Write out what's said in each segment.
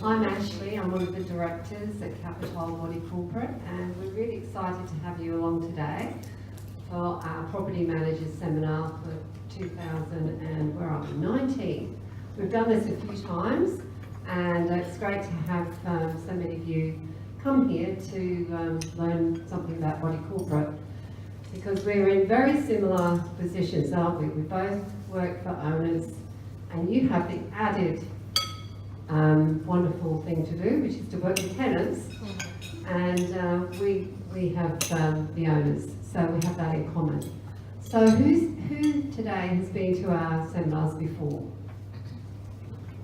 I'm Ashley, I'm one of the directors at Capitol Body Corporate, and we're really excited to have you along today for our Property Managers Seminar for 2019. We've done this a few times, and it's great to have so many of you come here to learn something about Body Corporate, because we're in very similar positions, aren't we? We both work for owners, and you have the added wonderful thing to do, which is to work with tenants, and we have the owners, so we have that in common. So who today has been to our seminars before?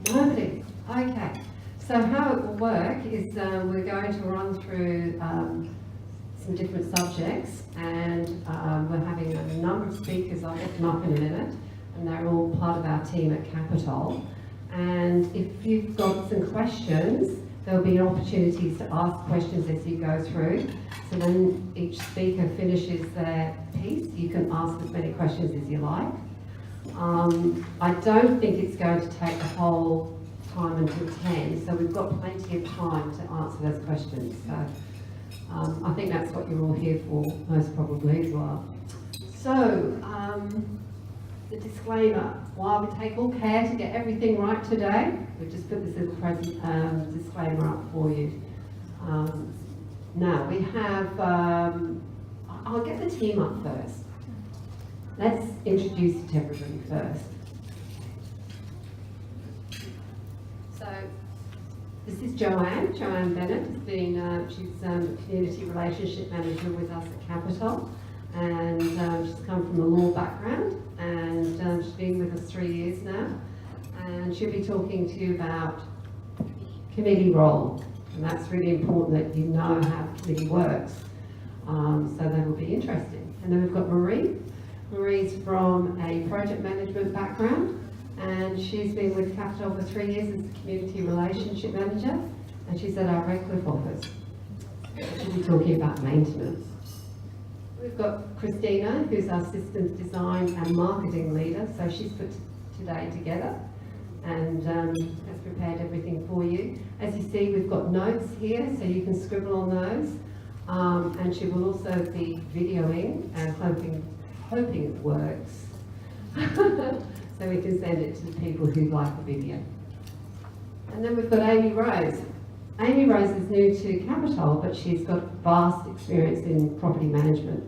Nobody. Okay. So how it will work is we're going to run through some different subjects, and we're having a number of speakers. I'll get them up in a minute, and they're all part of our team at Capitol. And if you've got some questions, there'll be opportunities to ask questions as you go through. So when each speaker finishes their piece, you can ask as many questions as you like. I don't think it's going to take the whole time until 10, so we've got plenty of time to answer those questions. So I think that's what you're all here for, most probably as well. So, the disclaimer, while we take all care to get everything right today, we've just put this little disclaimer up for you. Now, we have, I'll get the team up first. Let's introduce it to everybody first. So, this is Joanne Bennett. Has been, she's Community Relationship Manager with us at Capitol, and she's come from a law background, and she's been with us 3 years now, and she'll be talking to you about committee role, and that's really important that you know how the committee works, so that will be interesting. And then we've got Marie. Marie's from a project management background, and she's been with Capitol for 3 years as a Community Relationship Manager, and she's at our Redcliffe office. She'll be talking about maintenance. We've got Christina, who's our Systems Design and Marketing Leader, so she's put today together and has prepared everything for you. As you see, we've got notes here, so you can scribble on those, and she will also be videoing and hoping it works. So we can send it to the people who like the video. And then we've got Amy Rose. Amy Rose is new to Capitol, but she's got vast experience in property management.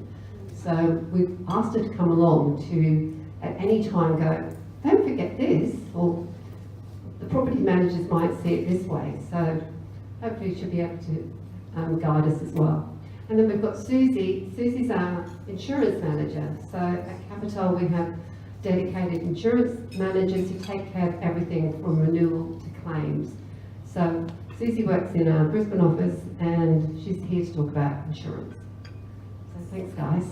So we've asked her to come along to, at any time, go, don't forget this, or the property managers might see it this way. So hopefully she'll be able to guide us as well. And then we've got Susie. Susie's our insurance manager. So at Capitol we have dedicated insurance managers who take care of everything from renewal to claims. So Susie works in our Brisbane office, and she's here to talk about insurance. So thanks, guys.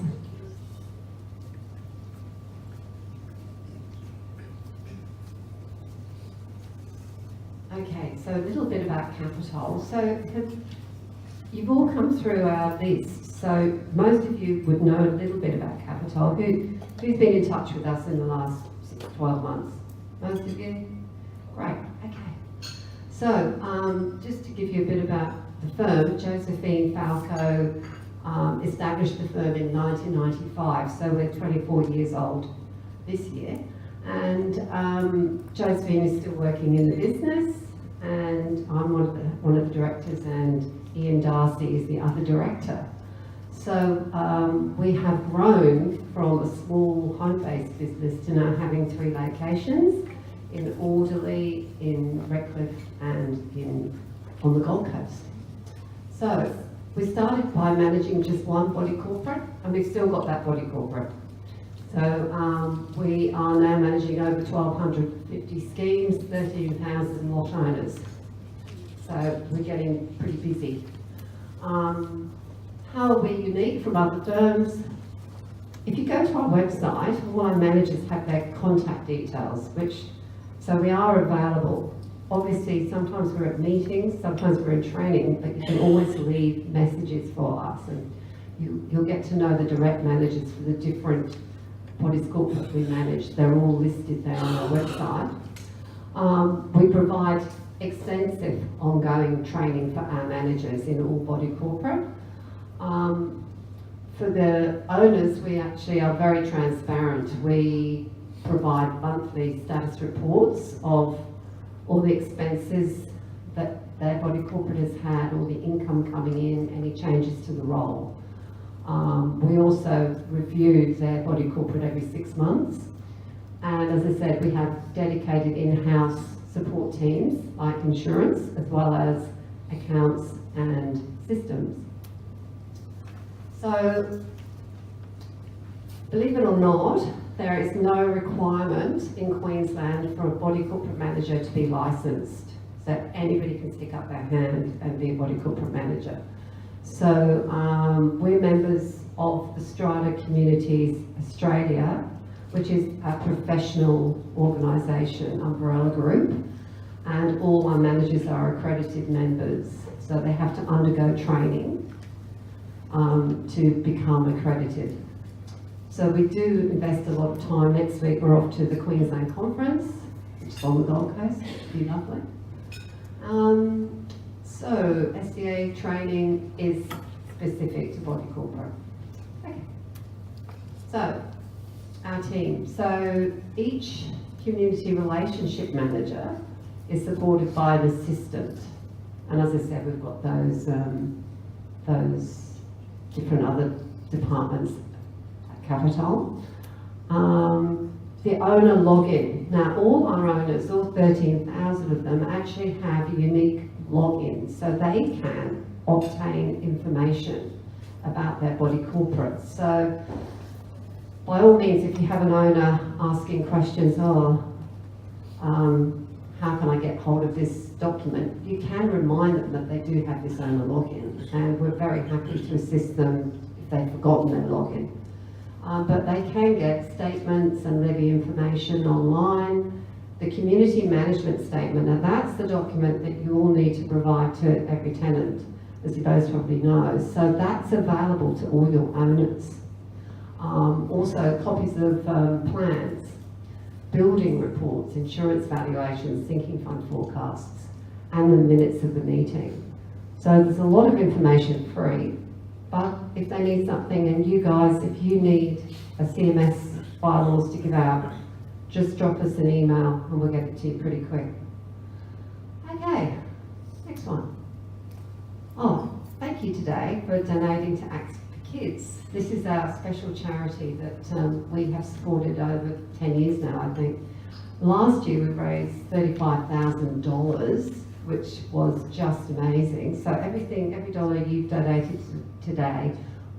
Okay, so a little bit about Capitol. So you've all come through our list, so most of you would know a little bit about Capitol. Who's been in touch with us in the last 12 months? Most of you? Great, okay. So, just to give you a bit about the firm, Josephine Falco established the firm in 1995, so we're 24 years old this year. And Josephine is still working in the business, and I'm one of the directors, and Ian Darcy is the other director. So we have grown from a small home-based business to now having 3 locations in Alderley, in Redcliffe, and on the Gold Coast. So we started by managing just one body corporate, and we've still got that body corporate. So we are now managing over 1,250 schemes, 13,000 lot owners. So we're getting pretty busy. How are we unique from other firms? If you go to our website, all our managers have their contact details, so we are available. Obviously, sometimes we're at meetings, sometimes we're in training, but you can always leave messages for us, and you'll get to know the direct managers for the different body corporate we manage. They're all listed there on our website. We provide extensive ongoing training for our managers in all body corporate. For the owners, we actually are very transparent. We provide monthly status reports of all the expenses that their body corporate has had, all the income coming in, any changes to the role. We also review their body corporate every 6 months. And as I said, we have dedicated in-house support teams like insurance, as well as accounts and systems. So, believe it or not, there is no requirement in Queensland for a body corporate manager to be licensed. So anybody can stick up their hand and be a body corporate manager. So we're members of the Strata Communities Australia, which is a professional organisation, umbrella group, and all our managers are accredited members. So they have to undergo training to become accredited. So we do invest a lot of time. Next week we're off to the Queensland Conference, which is on the Gold Coast. It'll be lovely. So SCA training is specific to body corporate. Okay. So our team. So each community relationship manager is supported by an assistant. And as I said, we've got those different other departments at Capital. The owner login. Now all our owners, all 13,000 of them, actually have unique logins, so they can obtain information about their body corporate. So by all means, if you have an owner asking questions, how can I get hold of this document, you can remind them that they do have this owner login, and we're very happy to assist them if they've forgotten their login. But they can get statements and levy information online. The community management statement, now that's the document that you all need to provide to every tenant, as you both probably know. So that's available to all your owners. Also copies of plans, building reports, insurance valuations, sinking fund forecasts, and the minutes of the meeting. So there's a lot of information free, but if they need something, and you guys, if you need a CMS bylaws to give out, just drop us an email and we'll get it to you pretty quick. Okay, next one. Oh, thank you today for donating to Acts for Kids. This is our special charity that we have supported over 10 years now, I think. Last year we raised $35,000, which was just amazing. So every dollar you've donated today,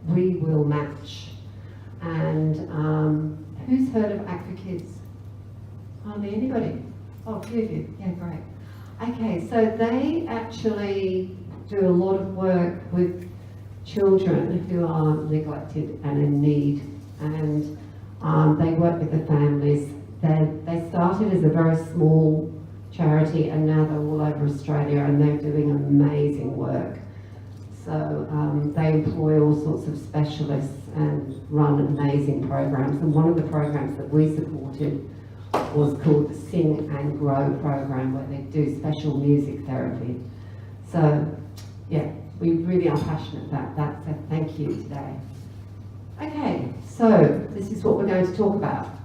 we will match. And who's heard of Act for Kids? Hardly anybody. Oh, a few of you. Yeah, great. Okay, so they actually do a lot of work with children who are neglected and in need, and they work with the families. They started as a very small charity, and now they're all over Australia, and they're doing amazing work. So they employ all sorts of specialists and run amazing programs. And one of the programs that we supported was called the Sing and Grow program, where they do special music therapy. So yeah, we really are passionate about that, so thank you today. Okay, so this is what we're going to talk about.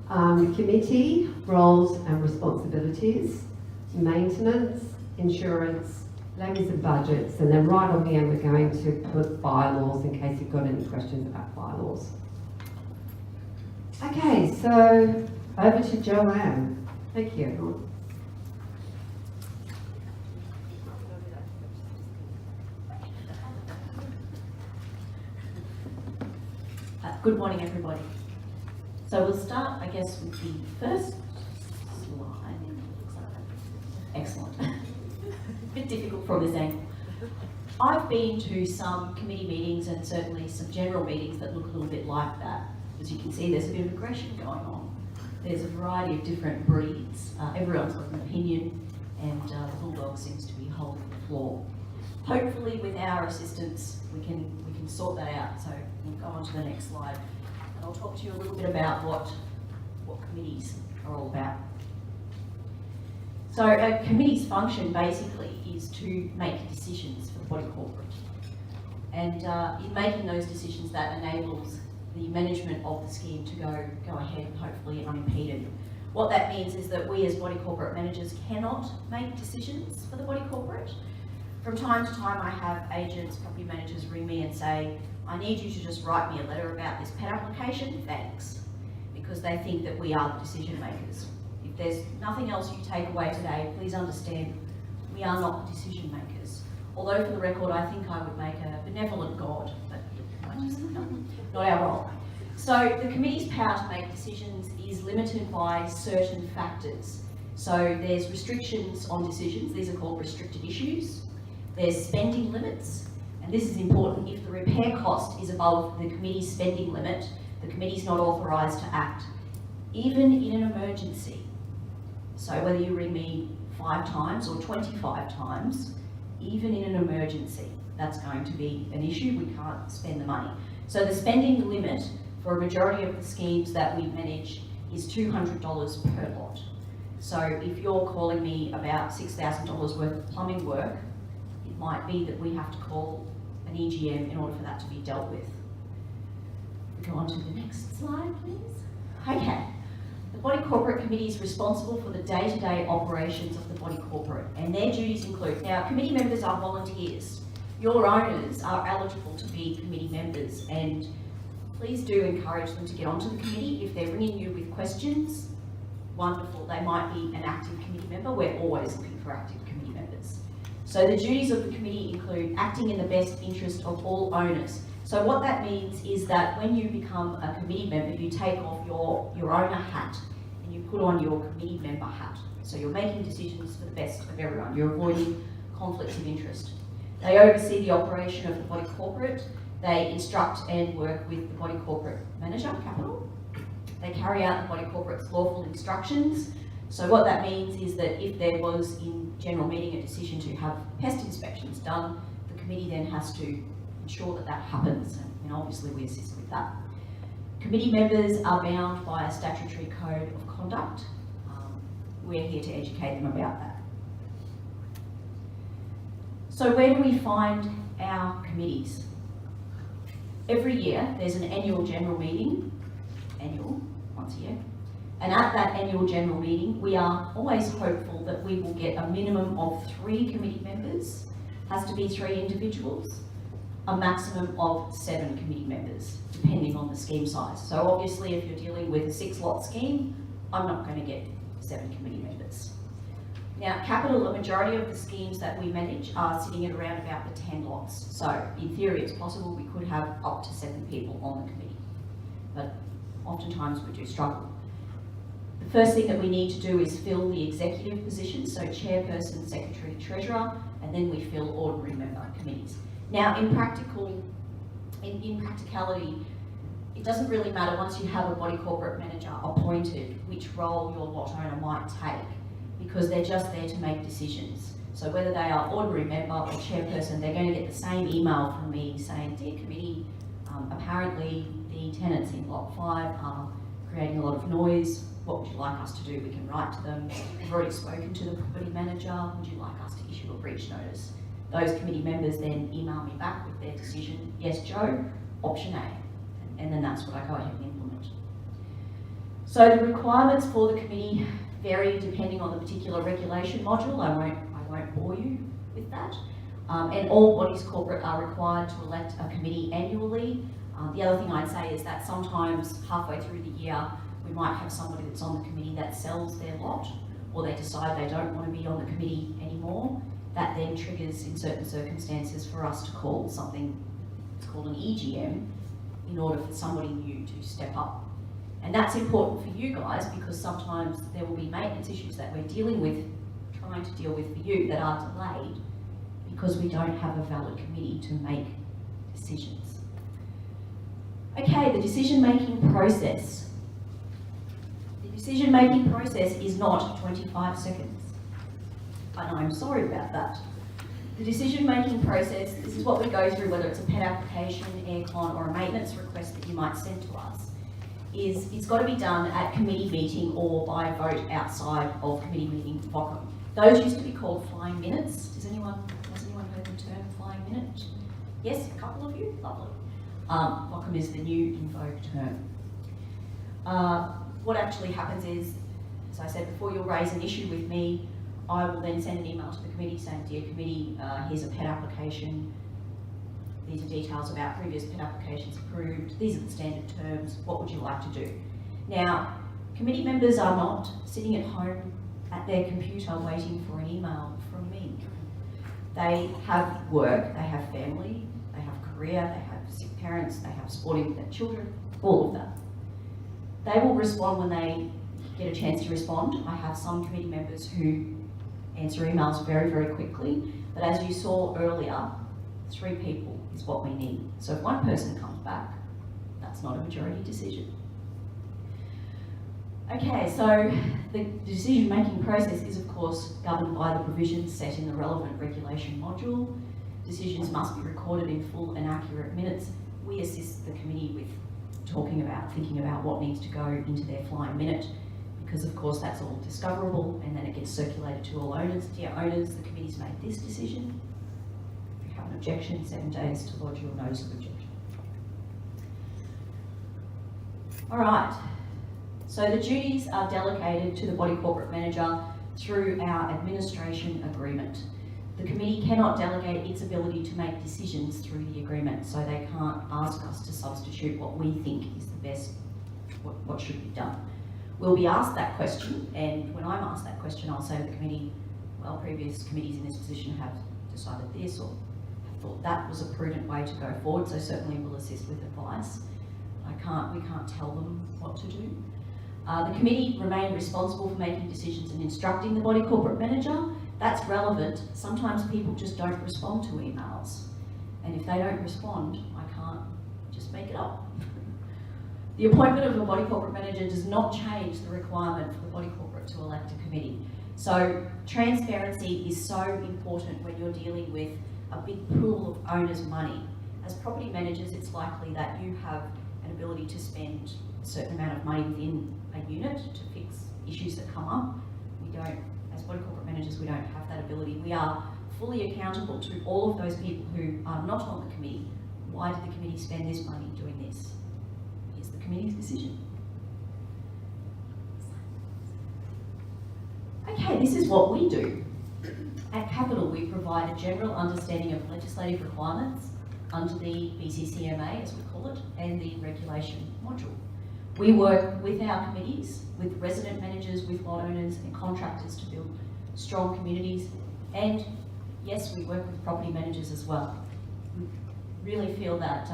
Committee roles and responsibilities, maintenance, insurance, levies and budgets, and then right on the end we're going to put bylaws in case you've got any questions about bylaws. Okay, so over to Joanne. Thank you, everyone. Good morning, everybody. So we'll start, I guess, with the first slide. Excellent. A bit difficult from this angle. I've been to some committee meetings and certainly some general meetings that look a little bit like that. As you can see, there's a bit of aggression going on. There's a variety of different breeds. Everyone's got an opinion, and the bulldog seems to be holding the floor. Hopefully, with our assistance, we can sort that out. So we'll go on to the next slide, and I'll talk to you a little bit about what committees are all about. So a committee's function basically is to make decisions for the body corporate. And in making those decisions, that enables the management of the scheme to go ahead, hopefully unimpeded. What that means is that we as body corporate managers cannot make decisions for the body corporate. From time to time I have agents, property managers ring me and say, I need you to just write me a letter about this pet application, thanks. Because they think that we are the decision makers. If there's nothing else you take away today, please understand we are not the decision makers. Although for the record, I think I would make a benevolent God, but not our role. So the committee's power to make decisions is limited by certain factors. So there's restrictions on decisions, these are called restricted issues. There's spending limits, and this is important. If the repair cost is above the committee's spending limit, the committee's not authorised to act, even in an emergency. So whether you ring me 5 times or 25 times, even in an emergency, that's going to be an issue. We can't spend the money. So the spending limit for a majority of the schemes that we manage is $200 per lot. So if you're calling me about $6,000 worth of plumbing work, it might be that we have to call an EGM in order for that to be dealt with. Go on to the next slide, please. Okay. The Body Corporate Committee is responsible for the day-to-day operations of the Body Corporate, and their duties include, now committee members are volunteers. Your owners are eligible to be committee members, and please do encourage them to get onto the committee. If they're ringing you with questions, wonderful, they might be an active committee member. We're always looking for active committee members. So the duties of the committee include acting in the best interest of all owners. So what that means is that when you become a committee member, you take off your owner hat and you put on your committee member hat. So you're making decisions for the best of everyone. You're avoiding conflicts of interest. They oversee the operation of the body corporate. They instruct and work with the body corporate manager, Capital. They carry out the body corporate's lawful instructions. So what that means is that if there was in general meeting a decision to have pest inspections done, the committee then has to ensure that that happens, and obviously we assist with that. Committee members are bound by a statutory code of conduct. We're here to educate them about that. So where do we find our committees? Every year there's an annual general meeting, once a year, and at that annual general meeting we are always hopeful that we will get a minimum of 3 committee members, has to be 3 individuals, a maximum of 7 committee members, depending on the scheme size. So obviously if you're dealing with a 6-lot scheme, I'm not going to get 7 committee members. Now, Capital, a majority of the schemes that we manage are sitting at around about the 10 lots. So in theory it's possible we could have up to 7 people on the committee, but oftentimes we do struggle. The first thing that we need to do is fill the executive position, so chairperson, secretary, treasurer, and then we fill ordinary member committees. Now, in practicality, it doesn't really matter once you have a body corporate manager appointed which role your lot owner might take, because they're just there to make decisions. So whether they are ordinary member or chairperson, they're going to get the same email from me saying, dear committee, apparently the tenants in Lot 5 are creating a lot of noise. What would you like us to do? We can write to them. We've already spoken to the property manager. Would you like us to issue a breach notice? Those committee members then email me back with their decision. Yes, Joe, option A. And then that's what I go ahead and implement. So the requirements for the committee vary depending on the particular regulation module. I won't bore you with that. And all bodies corporate are required to elect a committee annually. The other thing I'd say is that sometimes halfway through the year, we might have somebody that's on the committee that sells their lot, or they decide they don't want to be on the committee anymore. That then triggers, in certain circumstances, for us to call something, it's called an EGM, in order for somebody new to step up. And that's important for you guys, because sometimes there will be maintenance issues that we're dealing with, trying to deal with for you, that are delayed because we don't have a valid committee to make decisions. Okay, the decision-making process. The decision-making process is not 25 seconds. And I'm sorry about that. The decision-making process, this is what we go through, whether it's a pet application, aircon, or a maintenance request that you might send to us, is it's got to be done at committee meeting or by vote outside of committee meeting VOCM. Those used to be called flying minutes. Has anyone heard the term flying minute? Yes, a couple of you? Lovely. Welcome is the new in vogue term. What actually happens is, as I said before, you'll raise an issue with me. I will then send an email to the committee saying, dear committee, here's a PET application. These are details about previous PET applications approved. These are the standard terms. What would you like to do? Now, committee members are not sitting at home at their computer waiting for an email from me. They have work, they have family, they have career, they have sick parents, they have sporting their children, all of that. They will respond when they get a chance to respond. I have some committee members who answer emails very, very quickly, but as you saw earlier, 3 people is what we need. So if one person comes back, that's not a majority decision. Okay, so the decision-making process is of course governed by the provisions set in the relevant regulation module. Decisions must be recorded in full and accurate minutes. We assist the committee with thinking about what needs to go into their flying minute, because of course that's all discoverable and then it gets circulated to all owners. Dear owners, the committee's made this decision. If you have an objection, 7 days to lodge your notice of objection. All right. So the duties are delegated to the body corporate manager through our administration agreement. The committee cannot delegate its ability to make decisions through the agreement, so they can't ask us to substitute what we think is the best, what should be done. We'll be asked that question, and when I'm asked that question, I'll say to the committee, well, previous committees in this position have decided this or have thought that was a prudent way to go forward, so certainly we'll assist with advice. We can't tell them what to do. The committee remain responsible for making decisions and instructing the body corporate manager. That's relevant. Sometimes people just don't respond to emails. And if they don't respond, I can't just make it up. The appointment of a body corporate manager does not change the requirement for the body corporate to elect a committee. So transparency is so important when you're dealing with a big pool of owners' money. As property managers, it's likely that you have an ability to spend a certain amount of money within a unit to fix issues that come up. We don't, as body corporate managers, we don't have that ability. We are fully accountable to all of those people who are not on the committee. Why did the committee spend this money doing this? Here's the committee's decision. Okay, this is what we do. At Capital, we provide a general understanding of legislative requirements under the BCCMA, as we call it, and the regulation module. We work with our committees, with resident managers, with lot owners and contractors to build strong communities. And yes, we work with property managers as well. We really feel that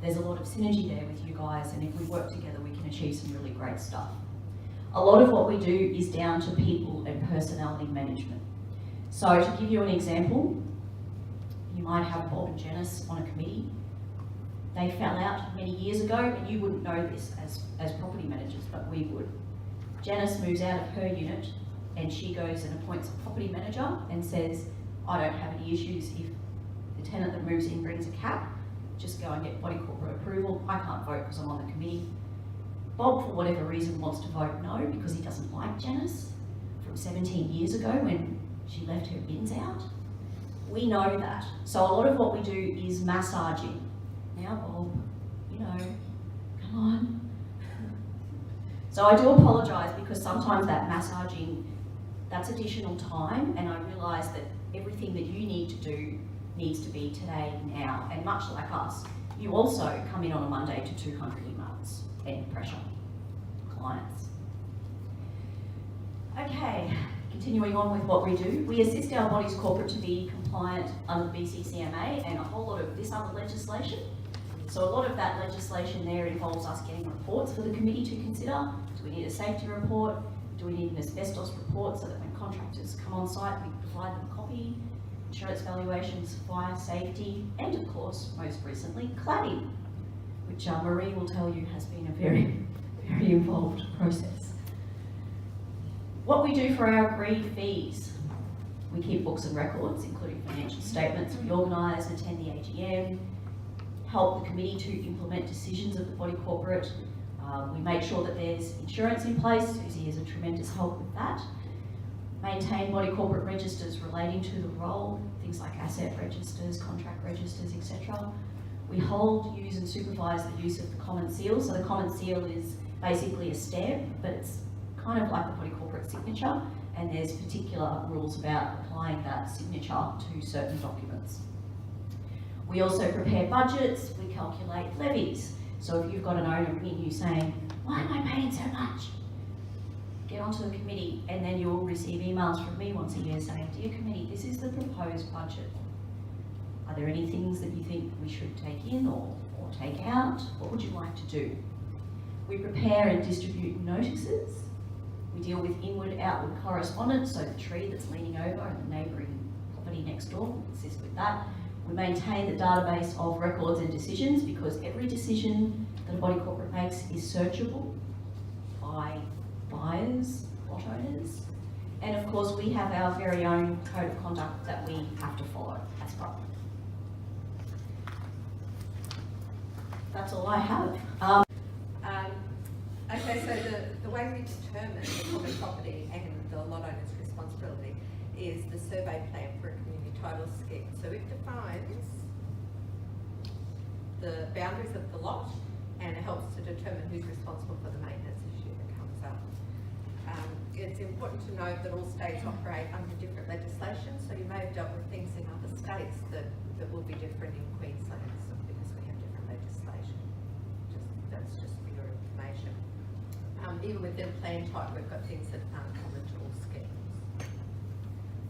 there's a lot of synergy there with you guys, and if we work together, we can achieve some really great stuff. A lot of what we do is down to people and personality management. So to give you an example, you might have Bob and Janice on a committee. They fell out many years ago, and you wouldn't know this as property managers, but we would. Janice moves out of her unit and she goes and appoints a property manager and says, I don't have any issues if the tenant that moves in brings a cap, just go and get body corporate approval. I can't vote because I'm on the committee. Bob, for whatever reason, wants to vote no because he doesn't like Janice from 17 years ago when she left her bins out. We know that. So a lot of what we do is massaging. Now, Bob, you know, come on. So I do apologise because sometimes that massaging, that's additional time, and I realise that everything that you need to do needs to be today, now, and much like us, you also come in on a Monday to 200 emails and pressure clients. Okay, continuing on with what we do, we assist our bodies corporate to be compliant under the BCCMA and a whole lot of this other legislation. So a lot of that legislation there involves us getting reports for the committee to consider. Do we need a safety report? Do we need an asbestos report so that when contractors come on site, we provide them a copy? Insurance valuations, fire safety, and of course, most recently, cladding, which Marie will tell you has been a very, very involved process. What we do for our agreed fees. We keep books and records, including financial statements. We organise and attend the AGM, help the committee to implement decisions of the body corporate. We make sure that there's insurance in place. Susie is a tremendous help with that. maintain body corporate registers relating to the role, things like asset registers, contract registers, etc. We hold, use and supervise the use of the common seal. So the common seal is basically a stamp, but it's kind of like the body corporate signature, and there's particular rules about applying that signature to certain documents. We also prepare budgets, we calculate levies. So if you've got an owner ringing you saying, why am I paying so much? Get onto the committee, and then you'll receive emails from me once a year saying, dear committee, this is the proposed budget. Are there any things that you think we should take in or take out? What would you like to do? We prepare and distribute notices. We deal with inward-outward correspondence, so the tree that's leaning over and the neighbouring property next door, we assist with that. We maintain the database of records and decisions, because every decision that a body corporate makes is searchable by buyers, plot owners. And of course, we have our very own code of conduct that we have to follow as well. That's all I have. Okay, so the way we determine the common property and the lot owner's responsibility is the survey plan for a community title scheme. So it defines the boundaries of the lot, and it helps to determine who's responsible for the maintenance issue that comes up. It's important to note that all states operate under different legislation, so you may have dealt with things in other states that will be different in Queensland because we have different legislation. That's just for your information. Even within plan type, we've got things that aren't common to all schemes.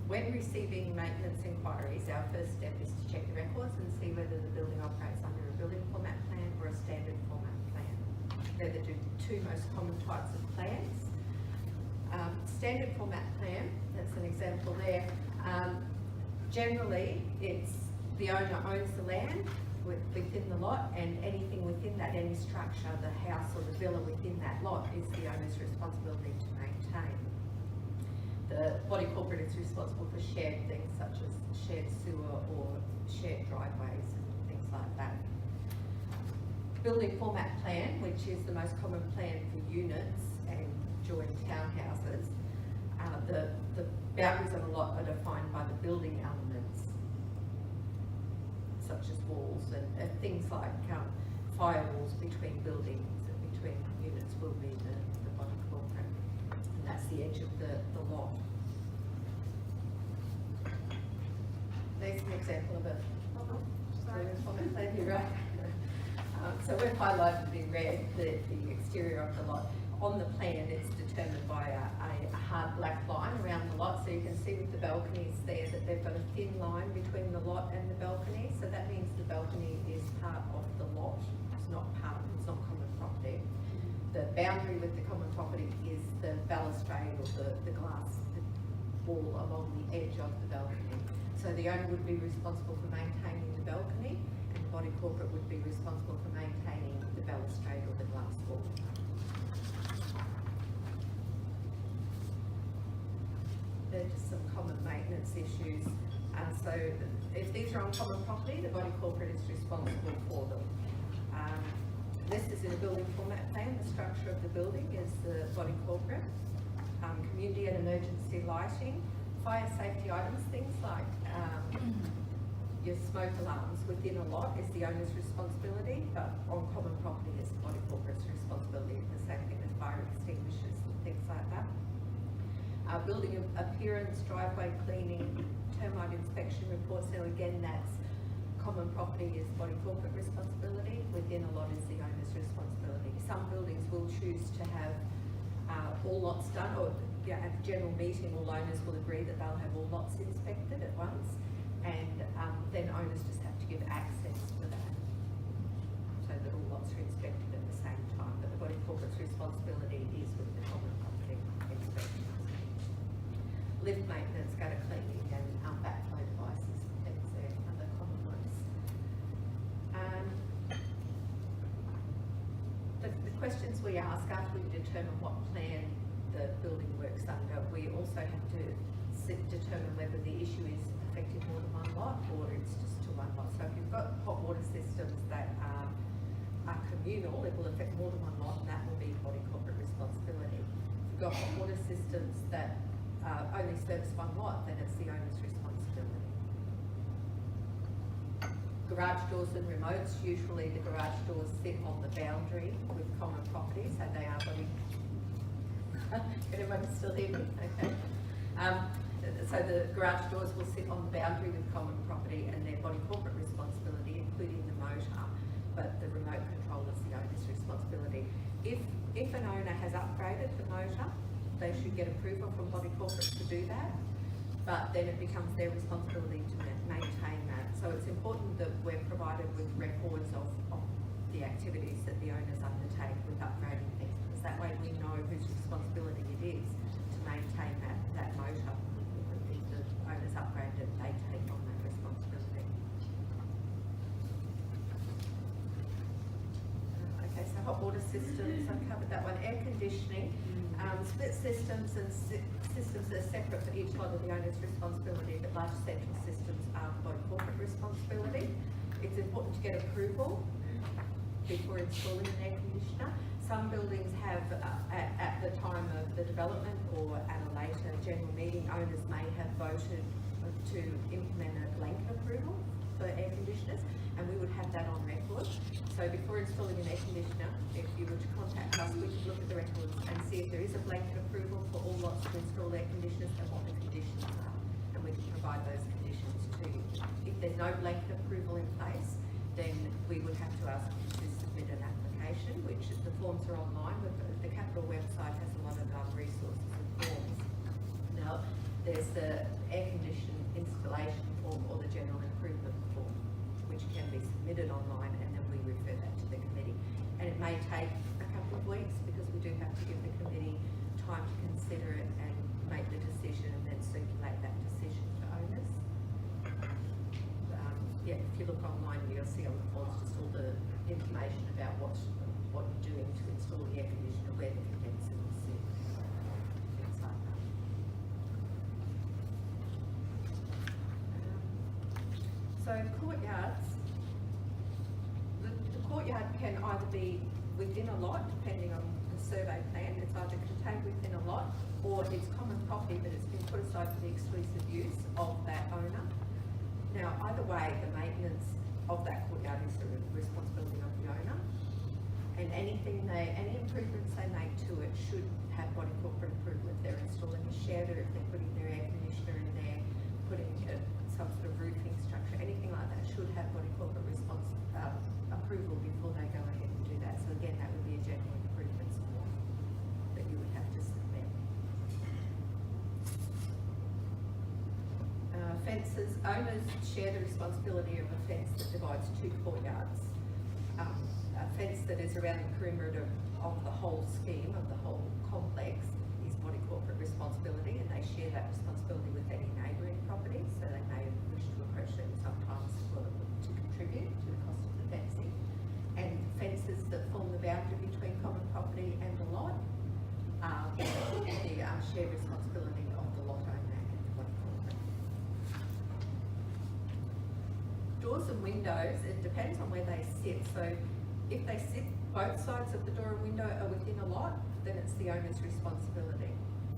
When receiving maintenance inquiries, our first step is to check the records and see whether the building operates under a building format plan or a standard format plan. They're the two most common types of plans. Standard format plan, that's an example there. Generally, it's the owner owns the land within the lot, and anything within that, any structure, the house or the villa within that lot, is the owner's responsibility to maintain. The body corporate is responsible for shared things such as shared sewer or shared driveways and things like that. Building format plan, which is the most common plan for units and joint townhouses, the boundaries of a lot are defined by the building elements, such as walls and things like firewalls between buildings and between units will be the body corporate, and that's the edge of the lot. There's an example of a format plan here, right? So we've highlighted in red the exterior of the lot. On the plan, it's determined by a hard black line around the lot, so you can see with the balconies there that they've got a thin line between the lot and the balcony, so that means the balcony is part of the lot. It's not common property. The boundary with the common property is the balustrade or the glass wall along the edge of the balcony. So the owner would be responsible for maintaining the balcony, and the body corporate would be responsible for maintaining the balustrade or the glass wall. They're just some common maintenance issues. So if these are on common property, the body corporate is responsible for them. This is in a building format plan. The structure of the building is the body corporate. Community and emergency lighting, fire safety items, things like your smoke alarms within a lot is the owner's responsibility, but on common property is the body corporate's responsibility. The same thing with fire extinguishers and things like that. Building appearance, driveway cleaning, termite inspection reports. So again, that's common property is body corporate responsibility. Within a lot is the owner's responsibility. Some buildings will choose to have all lots done, or at a general meeting, all owners will agree that they'll have all lots inspected at once, and then owners just have to give access for that, so that all lots are inspected at the same time. But the body corporate's responsibility is with the common property inspection. Lift maintenance, gutter cleaning, and backflow devices and things there are the common ones. The questions we ask after we determine what plan the building works under, we also have to determine whether the issue is affecting more than one lot or it's just to one lot. So if you've got hot water systems that are communal, it will affect more than one lot, and that will be body corporate responsibility. If you've got hot water systems that only service one lot, then it's the owner's responsibility. Garage doors and remotes, usually the garage doors sit on the boundary with common property, so they are body. Can everyone still hear me? Okay. So the garage doors will sit on the boundary with common property and their body corporate responsibility, including the motor, but the remote control is the owner's responsibility. If an owner has upgraded the motor, they should get approval from body corporate to do that, but then it becomes their responsibility to maintain that. So it's important that we're provided with records of the activities that the owners undertake with upgrading things, because that way we know whose responsibility it is to maintain that motor. If the owners upgrade it, they take on that responsibility. Okay, so hot water systems, I've covered that one. Air conditioning, split systems and systems that are separate for each lot of the owner's responsibility, but large central systems are body corporate responsibility. It's important to get approval before installing an air conditioner. Some buildings have, at the time of the development or at a later general meeting, owners may have voted to implement a blanket approval for air conditioners, and we would have that on record. So before installing an air conditioner, if you were to contact us, we could look at the records and see if there is a blanket approval for all lots to install air conditioners and what the conditions are, and we can provide those conditions to you. If there's no blanket approval in place, then we would have to ask you to submit an application, which the forms are online, but the Capital website has a lot of resources and forms. Now, there's the air conditioning installation form or the general improvement form, which can be submitted online, and then we refer that to the committee. And it may take a couple of weeks because we do have to give the committee time to consider it and make the decision and then circulate that decision to owners. Yeah, if you look online, you'll see on the forms just all the information about what you're doing to install the air conditioner, where the condenser will sit, things like that. So courtyards, the courtyard can either be within a lot, depending on the survey plan. It's either contained within a lot, or it's common property, but it's been put aside for the exclusive use of that owner. Now, either way, the maintenance of that courtyard is the responsibility of the owner, and any improvements they make to it should have body corporate approval. If they're installing a shed, or if they're putting their air conditioner in there, putting some sort of roofing structure, anything like that should have body corporate approval before they go ahead and do that. So again, that would be a general improvements form that you would have to submit. Fences, owners share the responsibility of a fence that divides two courtyards. A fence that is around the perimeter of the whole scheme, of the whole complex, is body corporate responsibility, and they share that responsibility with any neighbouring properties, so they may wish to approach them sometimes to contribute to the cost of the fencing. And fences that form the boundary between common property and the lot are the shared responsibility of the lot owner and the body corporate. Doors and windows, it depends on where they sit. So if they sit, both sides of the door and window are within a lot, then it's the owner's responsibility.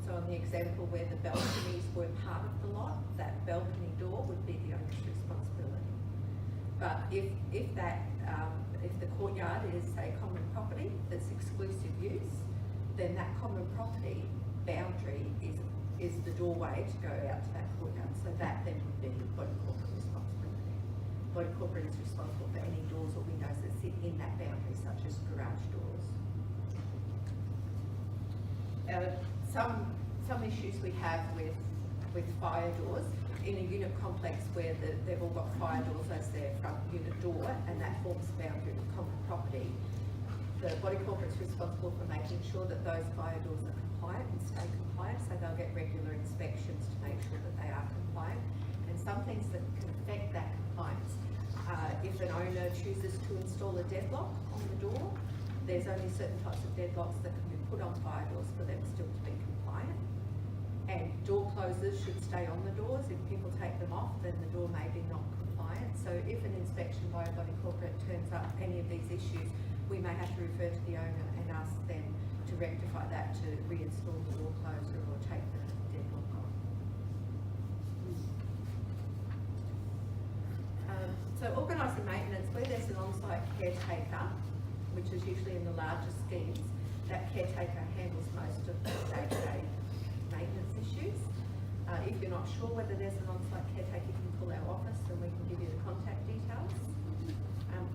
So on the example where the balconies were part of the lot, that balcony door would be the owner's responsibility. But if the courtyard is, say, common property that's exclusive use, then that common property boundary is the doorway to go out to that courtyard. So that then would be body corporate responsibility. Body corporate is responsible for any doors or windows that sit in that boundary, such as garage doors. Some issues we have with fire doors in a unit complex where they've all got fire doors as their front unit door, and that forms the boundary of common property. The body corporate is responsible for making sure that those fire doors are compliant and stay compliant, so they'll get regular inspections to make sure that they are compliant. And some things that can affect that compliance, if an owner chooses to install a deadlock on the door, there's only certain types of deadlocks that can be put on fire doors for them still to be compliant. And door closers should stay on the doors. If people take them off, then the door may be not compliant. So if an inspection by a body corporate turns up any of these issues, we may have to refer to the owner and ask them to rectify that, to reinstall the door closer or take the deadlock off. So organising maintenance, where there's an on-site caretaker, which is usually in the larger schemes, that caretaker handles most of the day-to-day maintenance issues. If you're not sure whether there's an on-site caretaker, you can call our office and we can give you the contact details.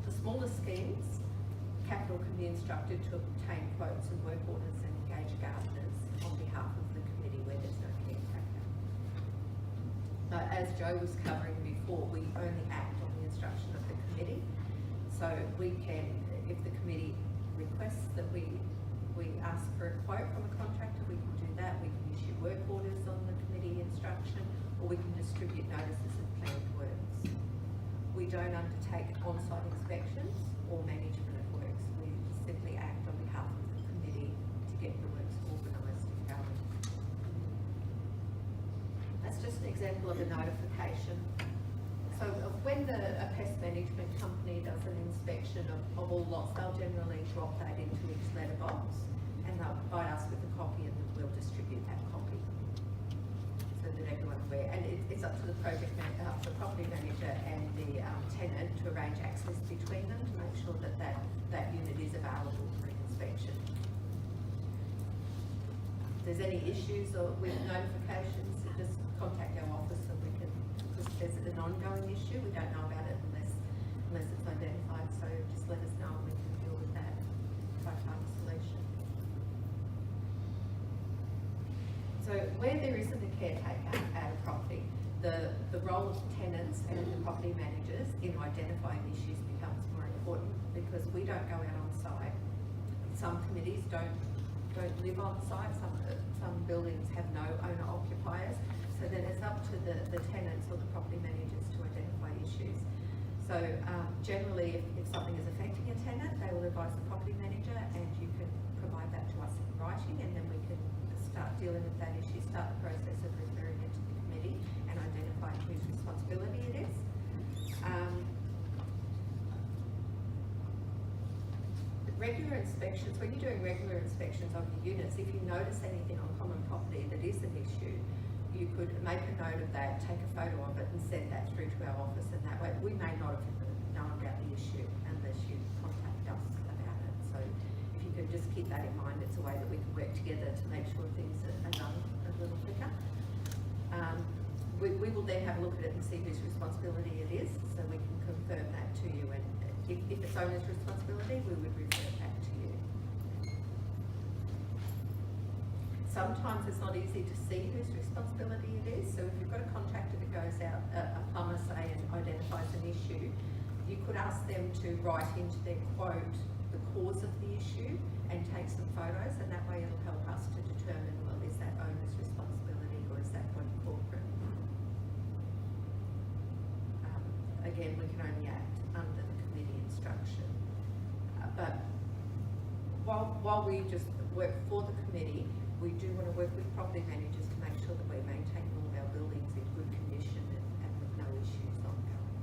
For smaller schemes, Capital can be instructed to obtain quotes and work orders and engage gardeners on behalf of the committee where there's no caretaker. As Joe was covering before, we only act on the instruction of the committee. So we can, if the committee requests that we ask for a quote from a contractor, we can do that. We can issue work orders on the committee instruction, or we can distribute notices of planned works. We don't undertake on-site inspections or management of works. We simply act on behalf of the committee to get the works organised and going. That's just an example of a notification. So when a pest management company does an inspection of all lots, they'll generally drop that into each letterbox and they'll provide us with a copy and we'll distribute that copy so that everyone's aware. And it's up to the property manager and the tenant to arrange access between them to make sure that that unit is available for inspection. If there's any issues or with notifications, just contact our office and we can, because there's an ongoing issue, we don't know about it unless it's identified, so just let us know and we can deal with that by find a solution. So where there isn't a caretaker at a property, the role of tenants and the property managers in identifying issues becomes more important because we don't go out on site. Some committees don't live on site, some buildings have no owner occupiers, so then it's up to the tenants or the property managers to identify issues. So generally if something is affecting a tenant, they will advise the property manager and you can provide that to us in writing and then we can start dealing with that issue, start the process of referring it to the committee and identifying whose responsibility it is. Regular inspections, when you're doing regular inspections of your units, if you notice anything on common property that is an issue, you could make a note of that, take a photo of it and send that through to our office, and that way we may not have known about the issue unless you contact us about it. So if you could just keep that in mind, it's a way that we can work together to make sure things are done a little quicker. We will then have a look at it and see whose responsibility it is, so we can confirm that to you, and if it's owner's responsibility, we would refer it back to you. Sometimes it's not easy to see whose responsibility it is, so if you've got a contractor that goes out, a plumber say, and identifies an issue, you could ask them to write into their quote the cause of the issue and take some photos, and that way it'll help us to determine, well, is that owner's responsibility or is that body corporate? Again, we can only act under the committee instruction. But while we just work for the committee, we do want to work with property managers to make sure that we're maintaining all of our buildings in good condition and with no issues ongoing.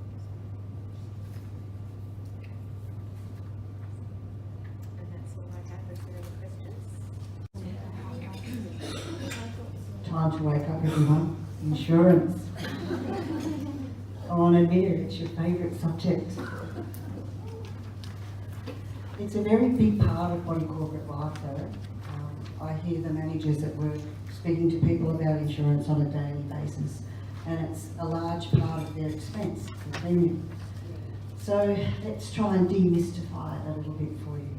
And that's all I have. Is there any questions? Time to wake up, everyone. Insurance. I want to admit it, it's your favourite subject. It's a very big part of body corporate life though. I hear the managers at work speaking to people about insurance on a daily basis, and it's a large part of their expense, the premium. So let's try and demystify it a little bit for you.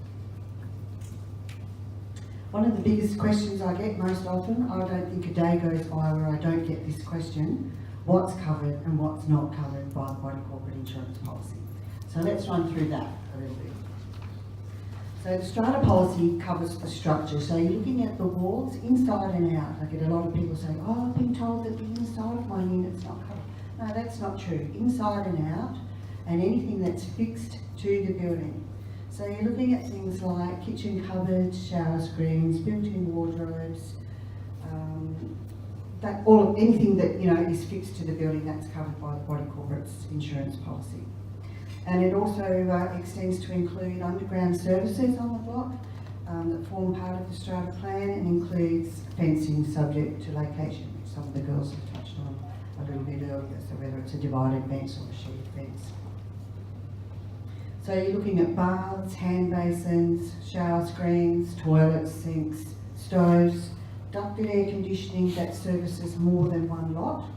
One of the biggest questions I get most often, I don't think a day goes by where I don't get this question: what's covered and what's not covered by the body corporate insurance policy? So let's run through that a little bit. So the strata policy covers the structure. So you're looking at the walls inside and out. I get a lot of people saying, oh, I've been told that the inside of my unit's not covered. No, that's not true. Inside and out, and anything that's fixed to the building. So you're looking at things like kitchen cupboards, shower screens, built-in wardrobes, anything that is fixed to the building, that's covered by the body corporate's insurance policy. And it also extends to include underground services on the block that form part of the strata plan, and includes fencing subject to location, which some of the girls have touched on a little bit earlier, so whether it's a divided fence or a sheet fence. So you're looking at baths, hand basins, shower screens, toilets, sinks, stoves, ducted air conditioning that services more than one lot.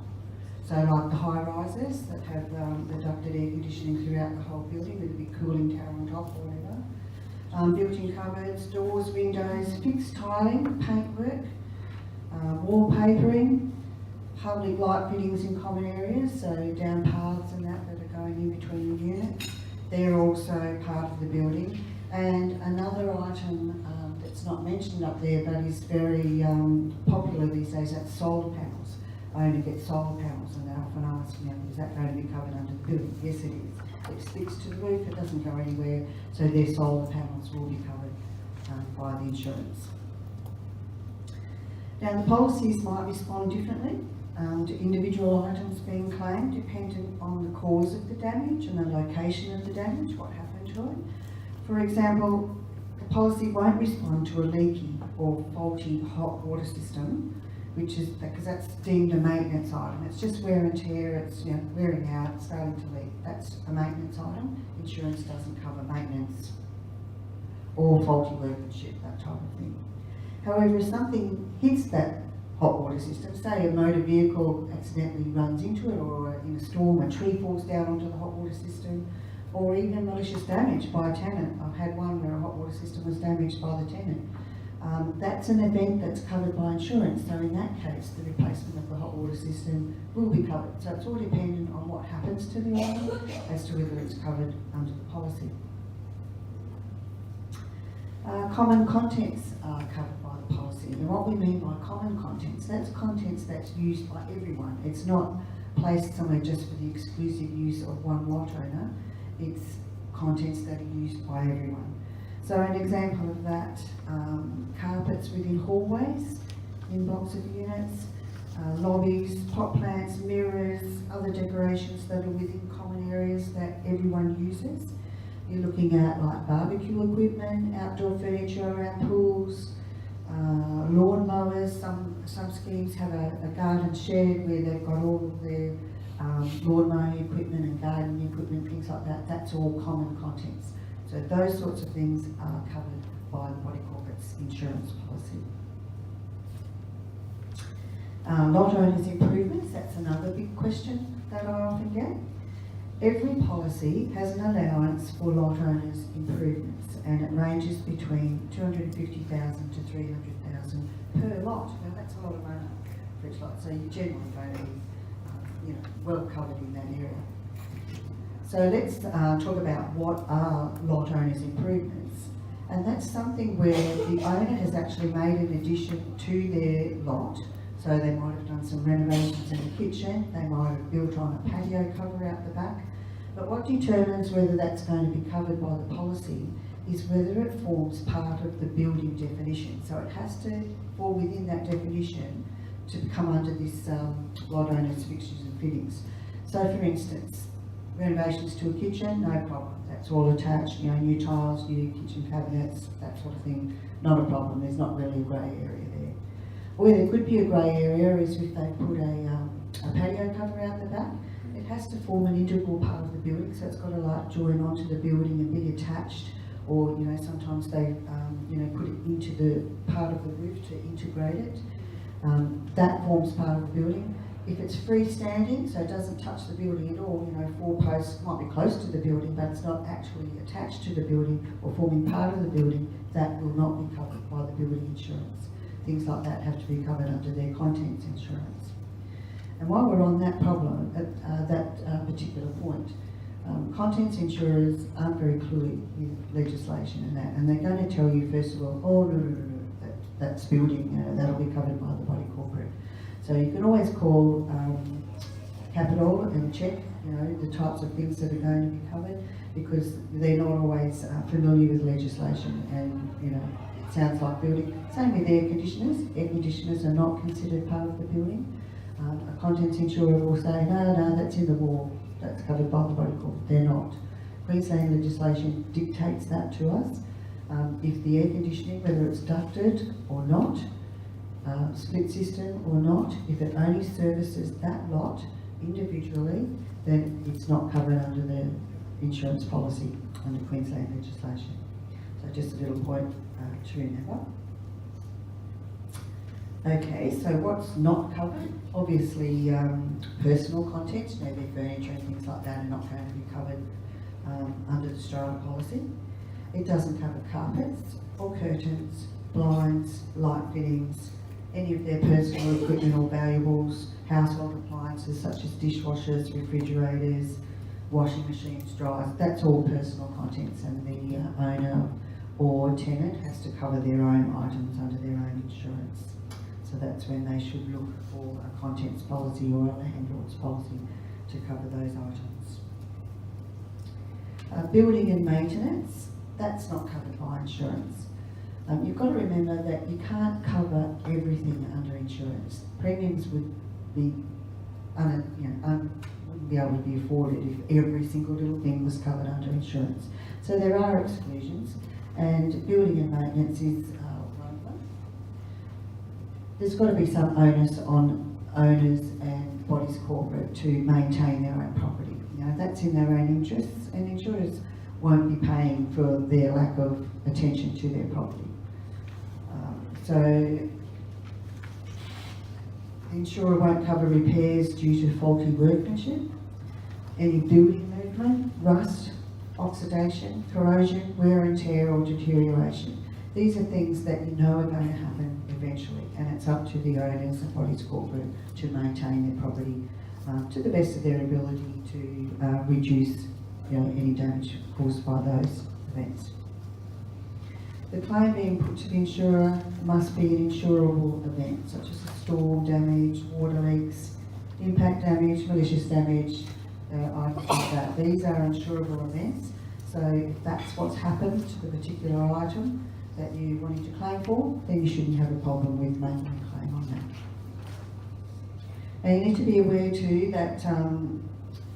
So like the high rises that have the ducted air conditioning throughout the whole building with a big cooling tower on top or whatever. Built-in cupboards, doors, windows, fixed tiling, paintwork, wallpapering, public light fittings in common areas, so down paths and that are going in between the units. They're also part of the building. And another item that's not mentioned up there but is very popular these days, that's solar panels. I only get solar panels and they often ask me, is that going to be covered under the building? Yes it is. It's fixed to the roof, it doesn't go anywhere, so their solar panels will be covered by the insurance. Now the policies might respond differently to individual items being claimed dependent on the cause of the damage and the location of the damage, what happened to it. For example, the policy won't respond to a leaky or faulty hot water system, which is because that's deemed a maintenance item. It's just wear and tear, it's wearing out, starting to leak. That's a maintenance item. Insurance doesn't cover maintenance or faulty workmanship, that type of thing. However, if something hits that hot water system, say a motor vehicle accidentally runs into it, or in a storm a tree falls down onto the hot water system, or even malicious damage by a tenant. I've had one where a hot water system was damaged by the tenant. That's an event that's covered by insurance, so in that case the replacement of the hot water system will be covered. So it's all dependent on what happens to the item as to whether it's covered under the policy. Common contents are covered by the policy, and what we mean by common contents, that's contents that's used by everyone. It's not placed somewhere just for the exclusive use of one lot owner, it's contents that are used by everyone. So an example of that, carpets within hallways, in blocks of units, lobbies, pot plants, mirrors, other decorations that are within common areas that everyone uses. You're looking at like barbecue equipment, outdoor furniture around pools, lawn mowers. Some schemes have a garden shed where they've got all of their lawn mowing equipment and gardening equipment, things like that. That's all common contents. So those sorts of things are covered by the body corporate's insurance policy. Lot owners' improvements, that's another big question that I often get. Every policy has an allowance for lot owners' improvements, and it ranges between $250,000 to $300,000 per lot. Now that's a lot of money for each lot, so you're generally going to be well covered in that area. So let's talk about what are lot owners' improvements. And that's something where the owner has actually made an addition to their lot. So they might have done some renovations in the kitchen, they might have built on a patio cover out the back. But what determines whether that's going to be covered by the policy is whether it forms part of the building definition. So it has to fall within that definition to come under this lot owners' fixtures and fittings. So for instance, renovations to a kitchen, no problem. That's all attached, new tiles, new kitchen cabinets, that sort of thing, not a problem. There's not really a grey area there. Where there could be a grey area is if they put a patio cover out the back. It has to form an integral part of the building, so it's got to like join onto the building and be attached, or sometimes they put it into the part of the roof to integrate it. That forms part of the building. If it's freestanding, so it doesn't touch the building at all, 4 posts might be close to the building, but it's not actually attached to the building or forming part of the building, that will not be covered by the building insurance. Things like that have to be covered under their contents insurance. And while we're on that problem, at that particular point, contents insurers aren't very cluey with legislation and they're going to tell you first of all, oh no, that's building, that'll be covered by the body corporate. So you can always call Capital and check, the types of things that are going to be covered, because they're not always familiar with legislation, and it sounds like building. Same with air conditioners. Air conditioners are not considered part of the building. A contents insurer will say, no, that's in the wall, that's covered by the body corporate. They're not. Queensland legislation dictates that to us. If the air conditioning, whether it's ducted or not, split system or not, if it only services that lot individually, then it's not covered under the insurance policy. under Queensland legislation. So just a little point to remember. Okay, so what's not covered? Obviously, personal contents, maybe furniture and things like that are not going to be covered under the strata policy. It doesn't cover carpets or curtains, blinds, light fittings, any of their personal equipment or valuables, household appliances such as dishwashers, refrigerators, washing machines, dryers. That's all personal contents, and the owner or tenant has to cover their own items under their own insurance. So that's when they should look for a contents policy or a landlord's policy to cover those items. Building and maintenance, that's not covered by insurance. You've got to remember that you can't cover everything under insurance. Premiums would be, wouldn't be able to be afforded if every single little thing was covered under insurance. So there are exclusions, and building and maintenance is one of them. There's got to be some onus on owners and bodies corporate to maintain their own property. You know, that's in their own interests, and insurers won't be paying for their lack of attention to their property. So the insurer won't cover repairs due to faulty workmanship, any building movement, rust, oxidation, corrosion, wear and tear or deterioration. These are things that you know are going to happen eventually, and it's up to the owners and bodies corporate to maintain their property to the best of their ability to reduce any damage caused by those events. The claim being put to the insurer must be an insurable event, such as a storm damage, water leaks, impact damage, malicious damage, items like that. These are insurable events, so if that's what's happened to the particular item that you're wanting to claim for, then you shouldn't have a problem with making a claim on that. And you need to be aware too that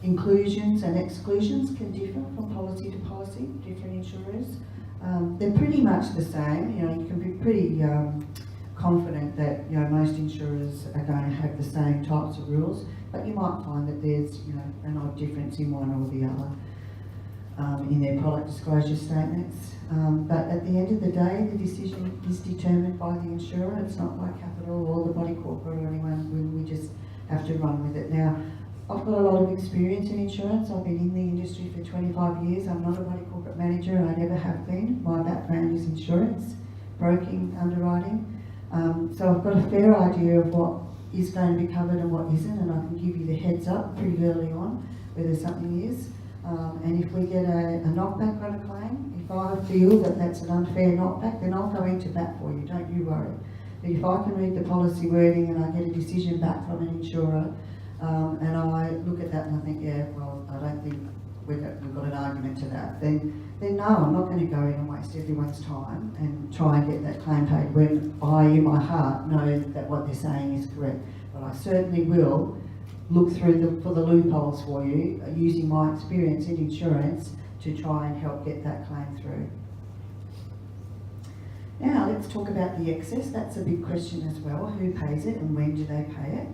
inclusions and exclusions can differ from policy to policy, different insurers. They're pretty much the same. You can be pretty confident that most insurers are going to have the same types of rules, but you might find that there's an odd difference in one or the other in their product disclosure statements. But at the end of the day, the decision is determined by the insurer. It's not by Capital or the body corporate or anyone. We just have to run with it. Now, I've got a lot of experience in insurance. I've been in the industry for 25 years. I'm not a body corporate manager, and I never have been. My background is insurance, broking, underwriting. So I've got a fair idea of what is going to be covered and what isn't, and I can give you the heads up pretty early on whether something is. And if we get a knockback on a claim, if I feel that that's an unfair knockback, then I'll go into bat for you, don't you worry. But if I can read the policy wording and I get a decision back from an insurer, and I look at that and I think, yeah, well, I don't think we've got an argument to that, then no, I'm not going to go in and waste everyone's time and try and get that claim paid when I, in my heart, know that what they're saying is correct. But I certainly will look through for the loopholes for you, using my experience in insurance to try and help get that claim through. Now let's talk about the excess. That's a big question as well. Who pays it and when do they pay it?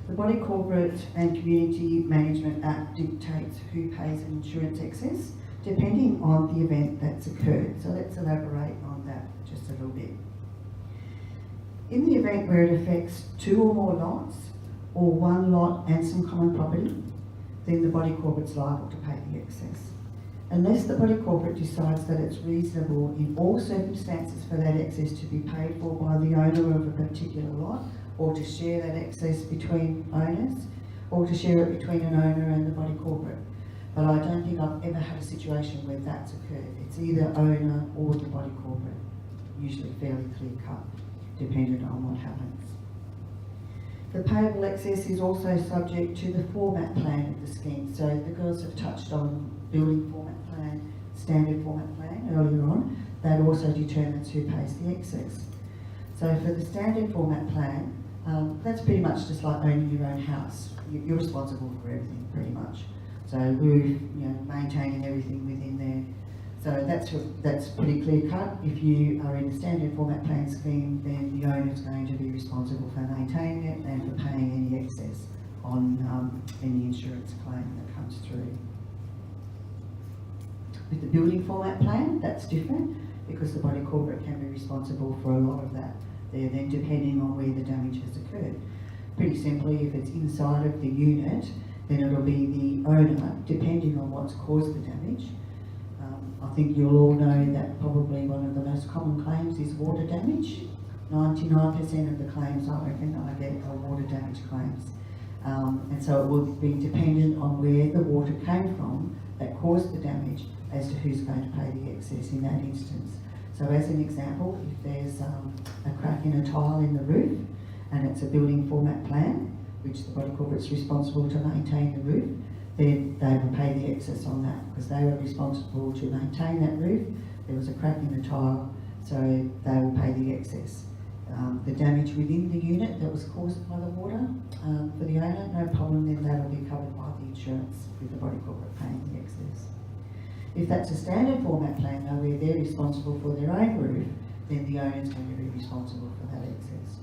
The Body Corporate and Community Management Act dictates who pays an insurance excess, depending on the event that's occurred. So let's elaborate on that just a little bit. In the event where it affects 2 or more lots, or 1 lot and some common property, then the body corporate's liable to pay the excess. Unless the body corporate decides that it's reasonable in all circumstances for that excess to be paid for by the owner of a particular lot, or to share that excess between owners, or to share it between an owner and the body corporate. But I don't think I've ever had a situation where that's occurred. It's either owner or the body corporate, usually fairly clear cut, depending on what happens. The payable excess is also subject to the format plan of the scheme. So the girls have touched on building format plan, standard format plan earlier on. That also determines who pays the excess. So for the standard format plan, that's pretty much just like owning your own house. You're responsible for everything, pretty much. So roof, maintaining everything within there. So that's pretty clear cut. If you are in a standard format plan scheme, then the owner is going to be responsible for maintaining it and for paying any excess on any insurance claim that comes through. With the building format plan, that's different because the body corporate can be responsible for a lot of that. They're then depending on where the damage has occurred. Pretty simply, if it's inside of the unit, then it'll be the owner, depending on what's caused the damage. I think you'll all know that probably one of the most common claims is water damage. 99% of the claims I reckon I get are water damage claims. And so it will be dependent on where the water came from that caused the damage as to who's going to pay the excess in that instance. So as an example, if there's a crack in a tile in the roof and it's a building format plan, which the body corporate's responsible to maintain the roof, then they will pay the excess on that because they were responsible to maintain that roof. There was a crack in the tile, so they will pay the excess. The damage within the unit that was caused by the water for the owner, no problem, then that will be covered by the insurance with the body corporate paying the excess. If that's a standard format plan though, where they're responsible for their own roof, then the owner's going to be responsible for that excess.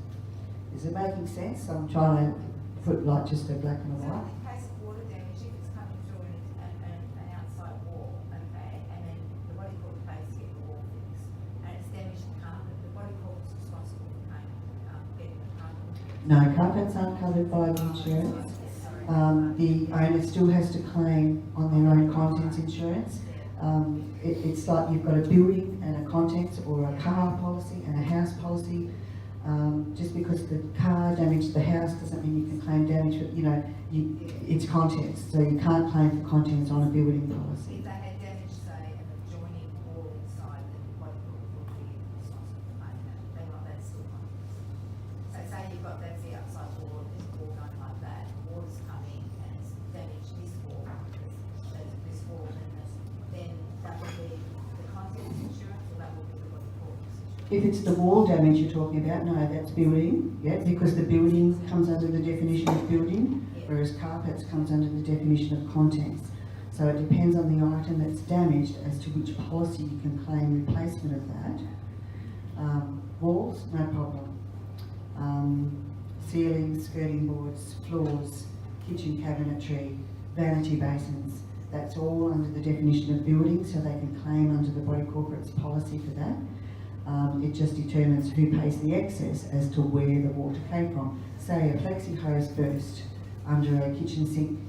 Is it making sense? I'm trying to put like just a black and a So white. in case of water damage, if it's coming through an outside wall, okay, and then the body corporate pays to get the wall fixed, and it's damaged the carpet, the body corporate's responsible for paying, getting the carpet. No, carpets aren't covered by the insurance. The owner still has to claim on their own contents insurance. It's like you've got a building and a contents or a car policy and a house policy. Just because the car damaged the house doesn't mean you can claim damage, but it's contents, so you can't claim for contents on a building policy. If they had damage, say, an adjoining wall inside, then the body corporate would be responsible for paying that. They're not, that's still contents. So say you've got, that's the outside wall, there's a wall going like that, water's coming and it's damaged this wall, this wall, then that would be the contents insurance, or that would be the body corporate's insurance. If it's the wall damage you're talking about, no, that's building, yeah, because the building comes under the definition of building, whereas carpets comes under the definition of contents. So it depends on the item that's damaged as to which policy you can claim replacement of that. Walls, no problem. Ceilings, skirting boards, floors, kitchen cabinetry, vanity basins, that's all under the definition of building, so they can claim under the body corporate's policy for that. It just determines who pays the excess as to where the water came from. Say a flexi hose burst under a kitchen sink,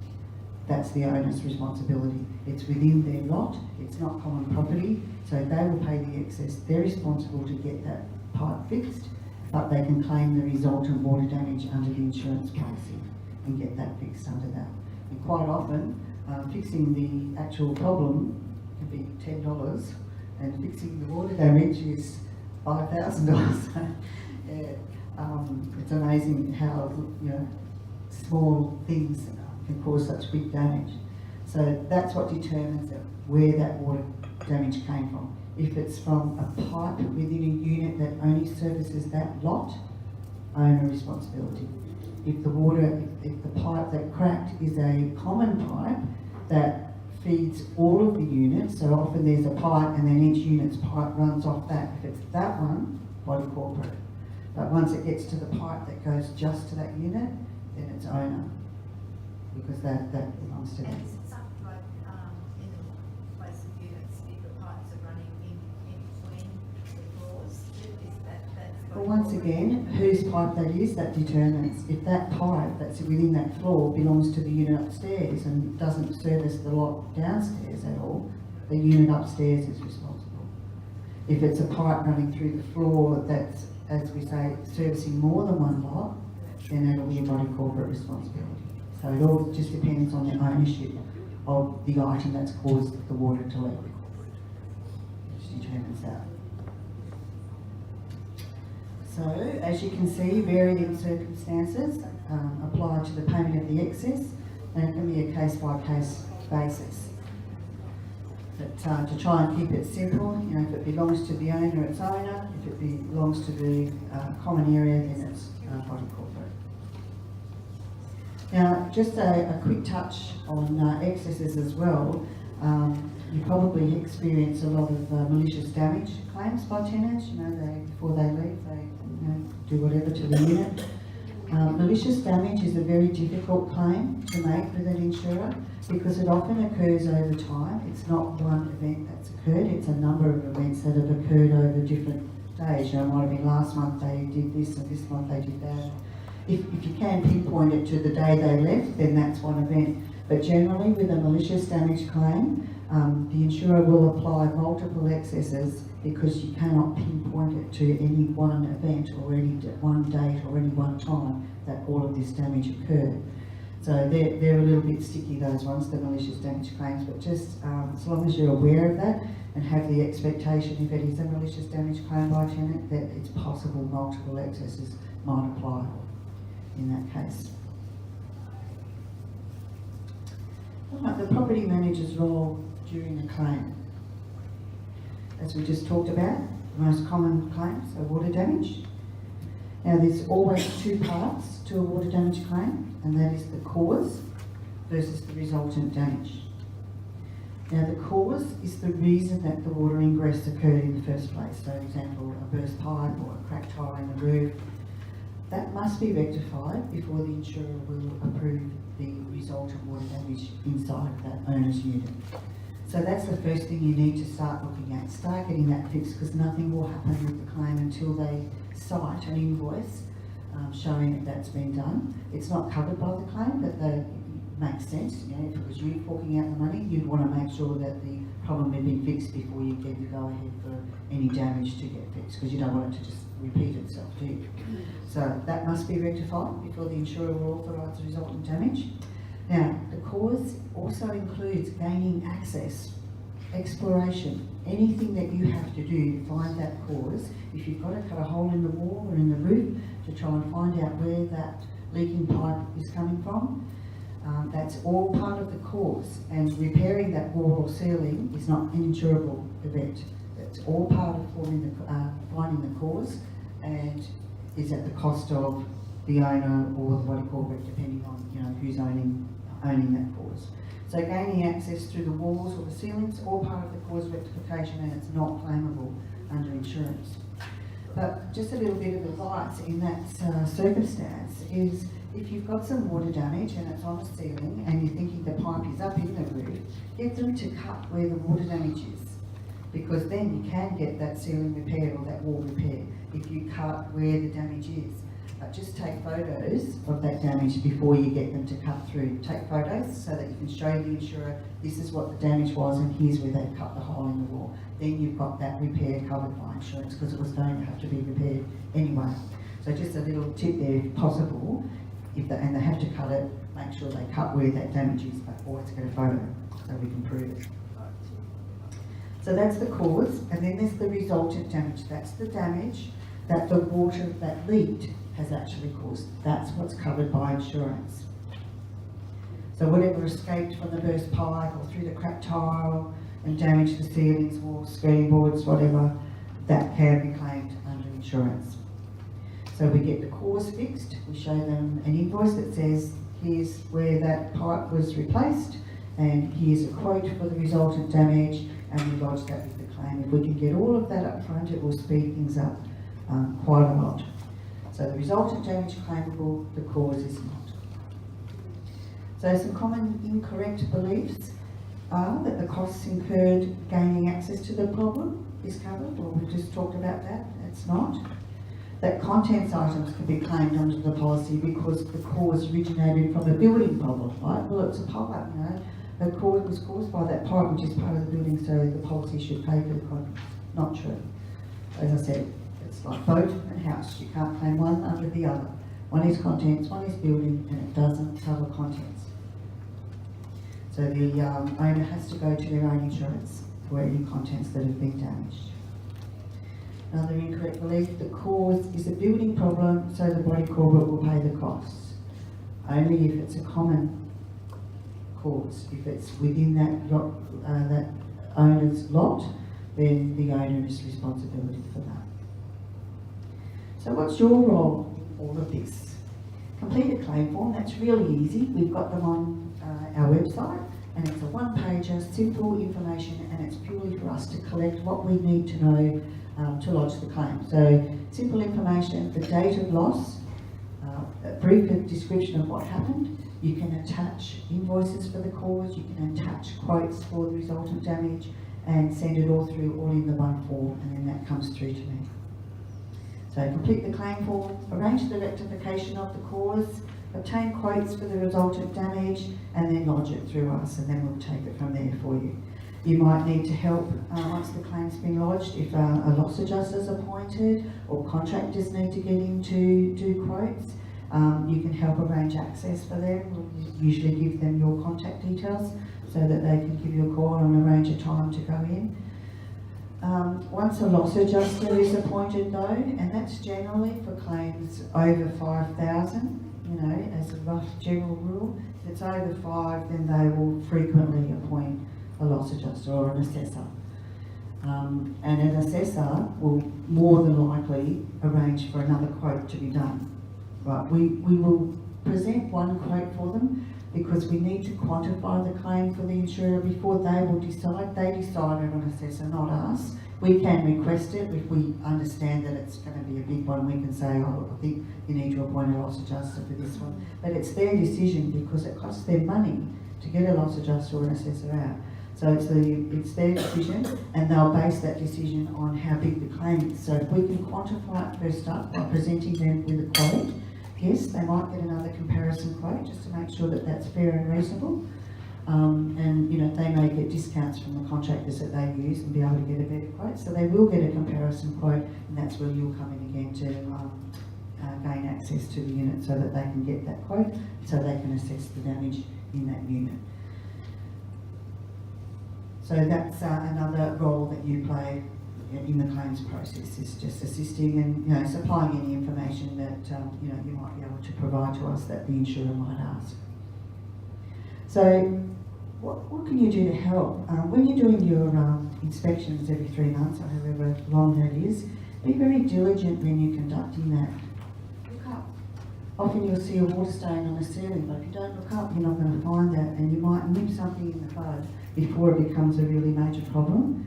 that's the owner's responsibility. It's within their lot, it's not common property, so they will pay the excess. They're responsible to get that pipe fixed, but they can claim the resultant water damage under the insurance policy and get that fixed under that. And quite often, fixing the actual problem can be $10 and fixing the water damage is $5,000. It's amazing how small things can cause such big damage. So that's what determines where that water damage came from. If it's from a pipe within a unit that only services that lot, owner responsibility. If the pipe that cracked is a common pipe that feeds all of the units, so often there's a pipe and then each unit's pipe runs off that. If it's that one, body corporate. But once it gets to the pipe that goes just to that unit, then it's owner, because that belongs to them. And is it something like, in the place of units, if the pipes are running in between the floors, that's... Well, once again, whose pipe that is, that determines. If that pipe that's within that floor belongs to the unit upstairs and doesn't service the lot downstairs at all, the unit upstairs is responsible. If it's a pipe running through the floor that's, as we say, servicing more than one lot, then it'll be a body corporate responsibility. So it all just depends on the ownership of the item that's caused the water to leak, which determines that. So, as you can see, varying circumstances apply to the payment of the excess, and it can be a case-by-case basis. But to try and keep it simple, if it belongs to the owner, it's owner. If it belongs to the common area, then it's body corporate. Now, just a quick touch on excesses as well. You probably experience a lot of malicious damage claims by tenants. Before they leave, they do whatever to the unit. Malicious damage is a very difficult claim to make with an insurer because it often occurs over time. It's not one event that's occurred, it's a number of events that have occurred over different days. You know, it might have been last month they did this and this month they did that. If you can pinpoint it to the day they left, then that's one event. But generally with a malicious damage claim, the insurer will apply multiple excesses because you cannot pinpoint it to any one event or any one date or any one time that all of this damage occurred. So they're a little bit sticky, those ones, the malicious damage claims, but just as long as you're aware of that and have the expectation, if it is a malicious damage claim by a tenant, that it's possible multiple excesses might apply in that case. Right, the property manager's role during a claim. As we just talked about, the most common claims are water damage. Now there's always two parts to a water damage claim, and that is the cause versus the resultant damage. Now the cause is the reason that the water ingress occurred in the first place. So for example, a burst pipe or a cracked tile in the roof. That must be rectified before the insurer will approve the resultant water damage inside of that owner's unit. So that's the first thing you need to start looking at. Start getting that fixed because nothing will happen with the claim until they cite an invoice showing that that's been done. It's not covered by the claim, but that makes sense. You know, if it was you forking out the money, you'd want to make sure that the problem had been fixed before you get the go ahead for any damage to get fixed, because you don't want it to just repeat itself, do you? So that must be rectified before the insurer will authorise the resultant damage. Now, the cause also includes gaining access, exploration, anything that you have to do to find that cause. If you've got to cut a hole in the wall or in the roof to try and find out where that leaking pipe is coming from, that's all part of the cause. And repairing that wall or ceiling is not an insurable event. It's all part of finding the cause, and is at the cost of the owner or the body corporate, depending on who's owning that cause. So gaining access through the walls or the ceilings, all part of the cause rectification, and it's not claimable under insurance. But just a little bit of advice in that circumstance is, if you've got some water damage and it's on a ceiling and you're thinking the pipe is up in the roof, get them to cut where the water damage is, because then you can get that ceiling repaired or that wall repaired if you cut where the damage is. But just take photos of that damage before you get them to cut through. Take photos so that you can show the insurer this is what the damage was and here's where they cut the hole in the wall. Then you've got that repair covered by insurance, because it was going to have to be repaired anyway. So just a little tip there, if possible, and they have to cut it, make sure they cut where that damage is, but always get a photo so we can prove it. So that's the cause, and then there's the resultant damage. That's the damage that the water that leaked has actually caused. That's what's covered by insurance. So whatever escaped from the burst pipe or through the cracked tile and damaged the ceilings, walls, skirting boards, whatever, that can be claimed under insurance. So we get the cause fixed, we show them an invoice that says here's where that pipe was replaced and here's a quote for the resultant damage, and we lodge that with the claim. If we can get all of that up front, it will speed things up quite a lot. So the resultant damage claimable, the cause is not. So some common incorrect beliefs are that the costs incurred gaining access to the problem is covered, or we've just talked about that, it's not. That contents items can be claimed under the policy because the cause originated from a building problem, right? Well, it's a pipe, the cause was caused by that pipe, which is part of the building, so the policy should pay for the contents. Not true. As I said, it's like boat and house. You can't claim one under the other. One is contents, one is building, and it doesn't cover contents. So the owner has to go to their own insurance for any contents that have been damaged. Another incorrect belief, the cause is a building problem, so the body corporate will pay the costs. Only if it's a common cause. If it's within that owner's lot, then the owner is responsibility for that. So what's your role in all of this? Complete a claim form. That's really easy. We've got them on our website, and it's a one-pager, simple information, and it's purely for us to collect what we need to know to lodge the claim. So simple information, the date of loss, a brief description of what happened. You can attach invoices for the cause, you can attach quotes for the resultant damage, and send it all through, all in the one form, and then that comes through to me. So complete the claim form, arrange the rectification of the cause, obtain quotes for the resultant damage, and then lodge it through us, and then we'll take it from there for you. You might need to help once the claim's been lodged, if a loss adjuster is appointed or contractors need to get in to do quotes. You can help arrange access for them. We'll usually give them your contact details so that they can give you a call and arrange a time to go in. Once a loss adjuster is appointed though, and that's generally for claims over 5,000, you know, as a rough general rule. If it's over 5, then they will frequently appoint a loss adjuster or an assessor. And an assessor will more than likely arrange for another quote to be done. Right, we will present one quote for them because we need to quantify the claim for the insurer before they will decide. They decide on an assessor, not us. We can request it if we understand that it's going to be a big one. We can say, oh, I think you need to appoint a loss adjuster for this one. But it's their decision because it costs them money to get a loss adjuster or an assessor out. So it's their decision, and they'll base that decision on how big the claim is. So if we can quantify it first up by presenting them with a quote, yes, they might get another comparison quote just to make sure that that's fair and reasonable. And you know, they may get discounts from the contractors that they use and be able to get a better quote. So they will get a comparison quote, and that's where you'll come in again to gain access to the unit so that they can get that quote, so they can assess the damage in that unit. So that's another role that you play in the claims process, is just assisting and, you know, supplying any information that you know, you might be able to provide to us that the insurer might ask. So what can you do to help? When you're doing your inspections every 3 months or however long that is, be very diligent when you're conducting that. Look up. Often you'll see a water stain on the ceiling, but if you don't look up, you're not going to find that, and you might nip something in the bud before it becomes a really major problem.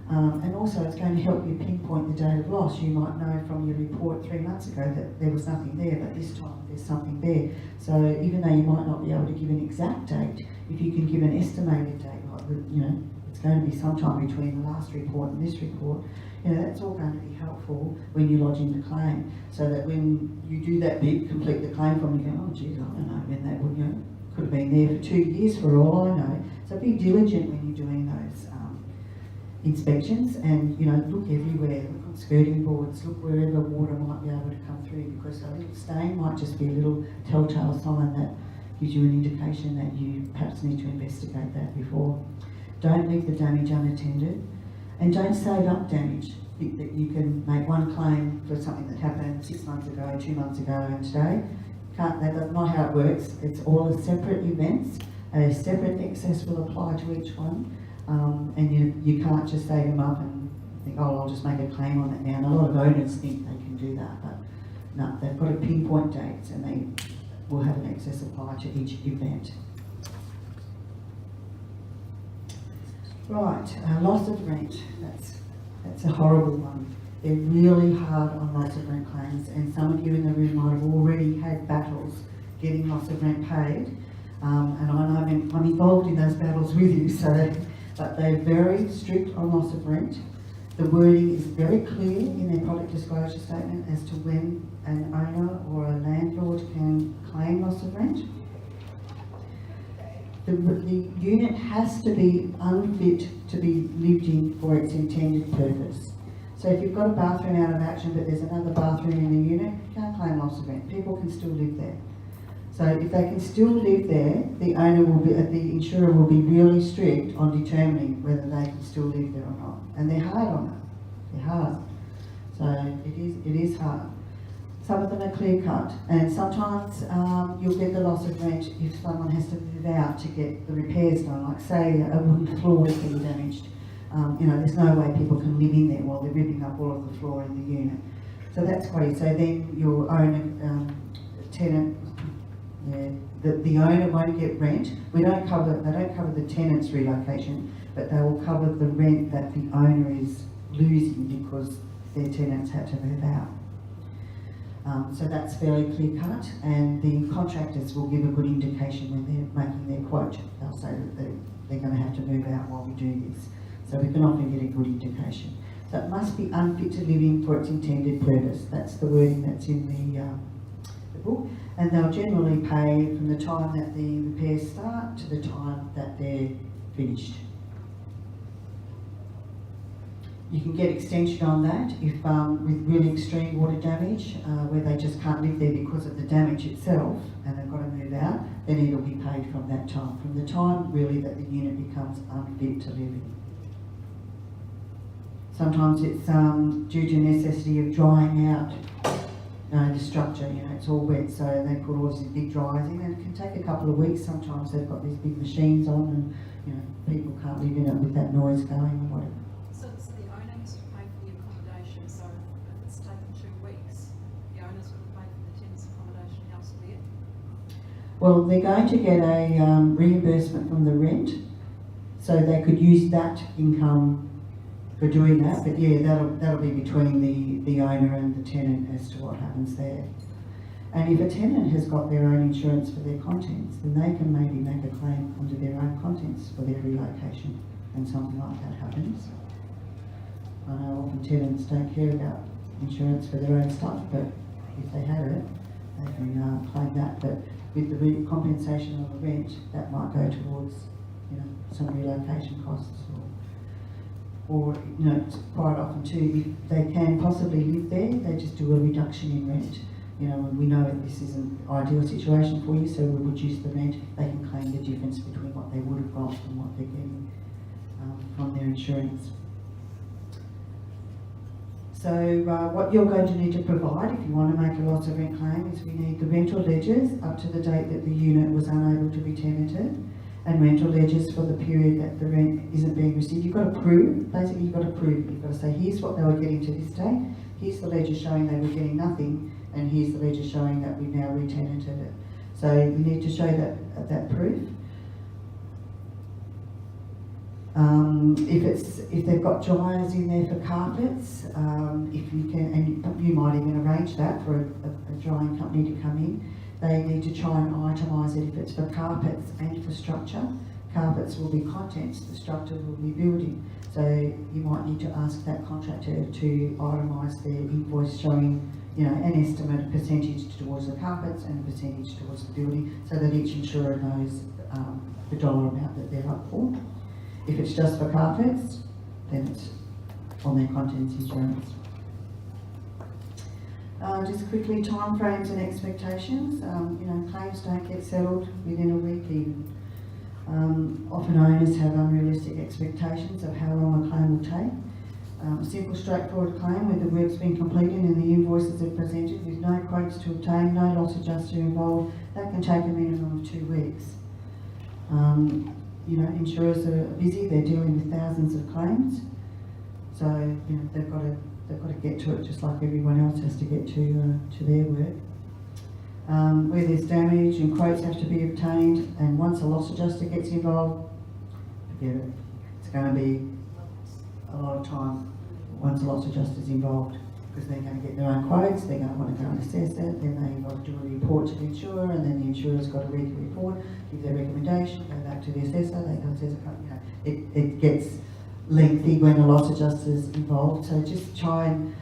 And also it's going to help you pinpoint the date of loss. You might know from your report 3 months ago that there was nothing there, but this time there's something there. So even though you might not be able to give an exact date, if you can give an estimated date, like, you know, it's going to be sometime between the last report and this report, you know, that's all going to be helpful when you're lodging the claim, so that when you do that bit, complete the claim form, you go, oh geez, I don't know when that would, you know, could have been there for 2 years for all I know. So be diligent when you're doing those inspections, and, you know, look everywhere, look on skirting boards, look wherever water might be able to come through, because a little stain might just be a little telltale sign that gives you an indication that you perhaps need to investigate that before. Don't leave the damage unattended, and don't save up damage. Think that you can make one claim for something that happened 6 months ago, 2 months ago, and today. That's not how it works. It's all separate events. A separate excess will apply to each one. And you can't just save them up and think, oh, I'll just make a claim on it now. And a lot of owners think they can do that, but no, they've got to pinpoint dates, and they will have an excess apply to each event. Right, loss of rent. That's a horrible one. They're really hard on loss of rent claims, and some of you in the room might have already had battles getting loss of rent paid. And I know I'm involved in those battles with you, but they're very strict on loss of rent. The wording is very clear in their product disclosure statement as to when an owner or a landlord can claim loss of rent. The unit has to be unfit to be lived in for its intended purpose. So if you've got a bathroom out of action but there's another bathroom in the unit, you can't claim loss of rent. People can still live there. So if they can still live there, the insurer will be really strict on determining whether they can still live there or not. And they're hard on it. They're hard. So it is hard. Some of them are clear cut, and sometimes you'll get the loss of rent if someone has to move out to get the repairs done. Like say a wooden floor has been damaged. You know, there's no way people can live in there while they're ripping up all of the floor in the unit. So that's great. So then your owner, tenant. Yeah, the owner won't get rent. They don't cover the tenant's relocation, but they will cover the rent that the owner is losing because their tenants had to move out. So that's fairly clear cut, and the contractors will give a good indication when they're making their quote. They'll say that they're going to have to move out while we do this. So we can often get a good indication. So it must be unfit to live in for its intended purpose. That's the wording that's in the book. And they'll generally pay from the time that the repairs start to the time that they're finished. You can get extension on that if with really extreme water damage, where they just can't live there because of the damage itself and they've got to move out, then it'll be paid from that time, from the time really that the unit becomes unfit to live in. Sometimes it's due to necessity of drying out the structure, it's all wet, so they put all these big dryers in, and it can take a couple of weeks. Sometimes they've got these big machines on and people can't live in it with that noise going or whatever. So it's the owner has to pay for the accommodation, so if it's taken 2 weeks, the owner's got to pay for the tenant's accommodation elsewhere. Well, they're going to get a reimbursement from the rent, so they could use that income for doing that, but yeah, that'll be between the owner and the tenant as to what happens there. And if a tenant has got their own insurance for their contents, then they can maybe make a claim under their own contents for their relocation when something like that happens. I know often tenants don't care about insurance for their own stuff, but if they had it, they can claim that. But with the compensation of the rent, that might go towards some relocation costs or quite often too, if they can possibly live there, they just do a reduction in rent. And we know that this isn't an ideal situation for you, so we'll reduce the rent. They can claim the difference between what they would have got and what they're getting from their insurance. So what you're going to need to provide if you want to make a loss of rent claim is we need the rental ledgers up to the date that the unit was unable to be tenanted, and rental ledgers for the period that the rent isn't being received. You've got to prove, basically you've got to prove, you've got to say here's what they were getting to this date, here's the ledger showing they were getting nothing, and here's the ledger showing that we've now re-tenanted it. So you need to show that proof. If they've got dryers in there for carpets, if you can, and you might even arrange that for a drying company to come in, they need to try and itemise it if it's for carpets and for structure. Carpets will be contents, the structure will be building. So you might need to ask that contractor to itemise their invoice showing an estimate, a percentage towards the carpets and a percentage towards the building, so that each insurer knows the dollar amount that they're up for. If it's just for carpets, then it's on their contents insurance. Just quickly, timeframes and expectations. Claims don't get settled within a week even. Often owners have unrealistic expectations of how long a claim will take. A simple, straightforward claim where the work's been completed and the invoices are presented with no quotes to obtain, no loss adjuster involved, that can take a minimum of 2 weeks. Insurers are busy, they're dealing with thousands of claims, so they've got to get to it just like everyone else has to get to their work. Where there's damage and quotes have to be obtained, and once a loss adjuster gets involved, forget it. It's going to be a lot of time once a loss adjuster's involved, because they're going to get their own quotes, they're going to want to go and assess it, then they've got to do a report to the insurer, and then the insurer's got to read the report, give their recommendation, go back to the assessor, they go to the assessor. It gets lengthy when a loss adjuster's involved, so just try and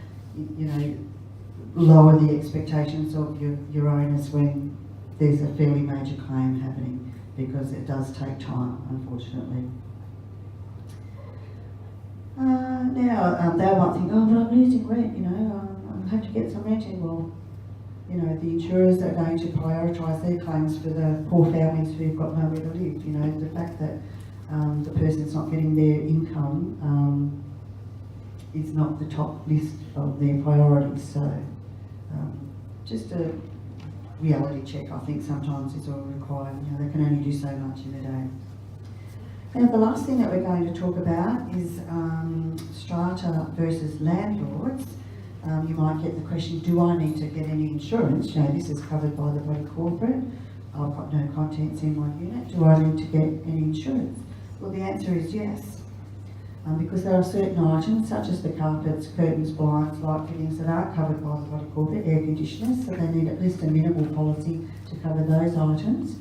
lower the expectations of your owners when there's a fairly major claim happening, because it does take time, unfortunately. Now, they might think, oh, but I'm losing rent, I have to get some rent in. Well, the insurers are going to prioritise their claims for the poor families who've got nowhere to live. The fact that the person's not getting their income is not the top list of their priorities. So just a reality check, I think, sometimes is all required. They can only do so much in a day. Now, the last thing that we're going to talk about is strata versus landlords. You might get the question, do I need to get any insurance? This is covered by the body corporate. I've got no contents in my unit. Do I need to get any insurance? Well, the answer is yes. because there are certain items such as the carpets, curtains, blinds, light fittings that aren't covered by the body corporate, air conditioners, so they need at least a minimal policy to cover those items.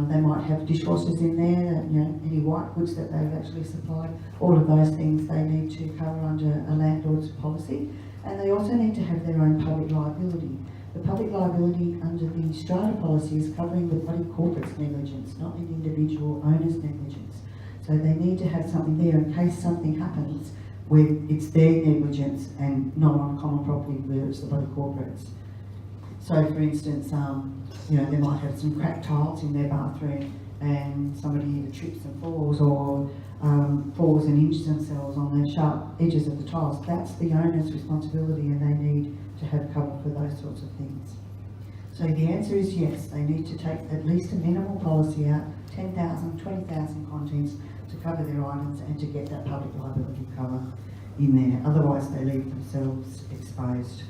They might have dishwashers in there, you know, any white goods that they've actually supplied, all of those things they need to cover under a landlord's policy. And they also need to have their own public liability. The public liability under the strata policy is covering the body corporate's negligence, not the individual owner's negligence. So they need to have something there in case something happens where it's their negligence and not on common property where it's the body corporate's. So for instance, you know, they might have some cracked tiles in their bathroom and somebody either trips and falls or falls and injures themselves on the sharp edges of the tiles. That's the owner's responsibility, and they need to have cover for those sorts of things. So the answer is yes, they need to take at least a minimal policy out, 10,000, 20,000 contents to cover their items and to get that public liability cover in there. Otherwise they leave themselves exposed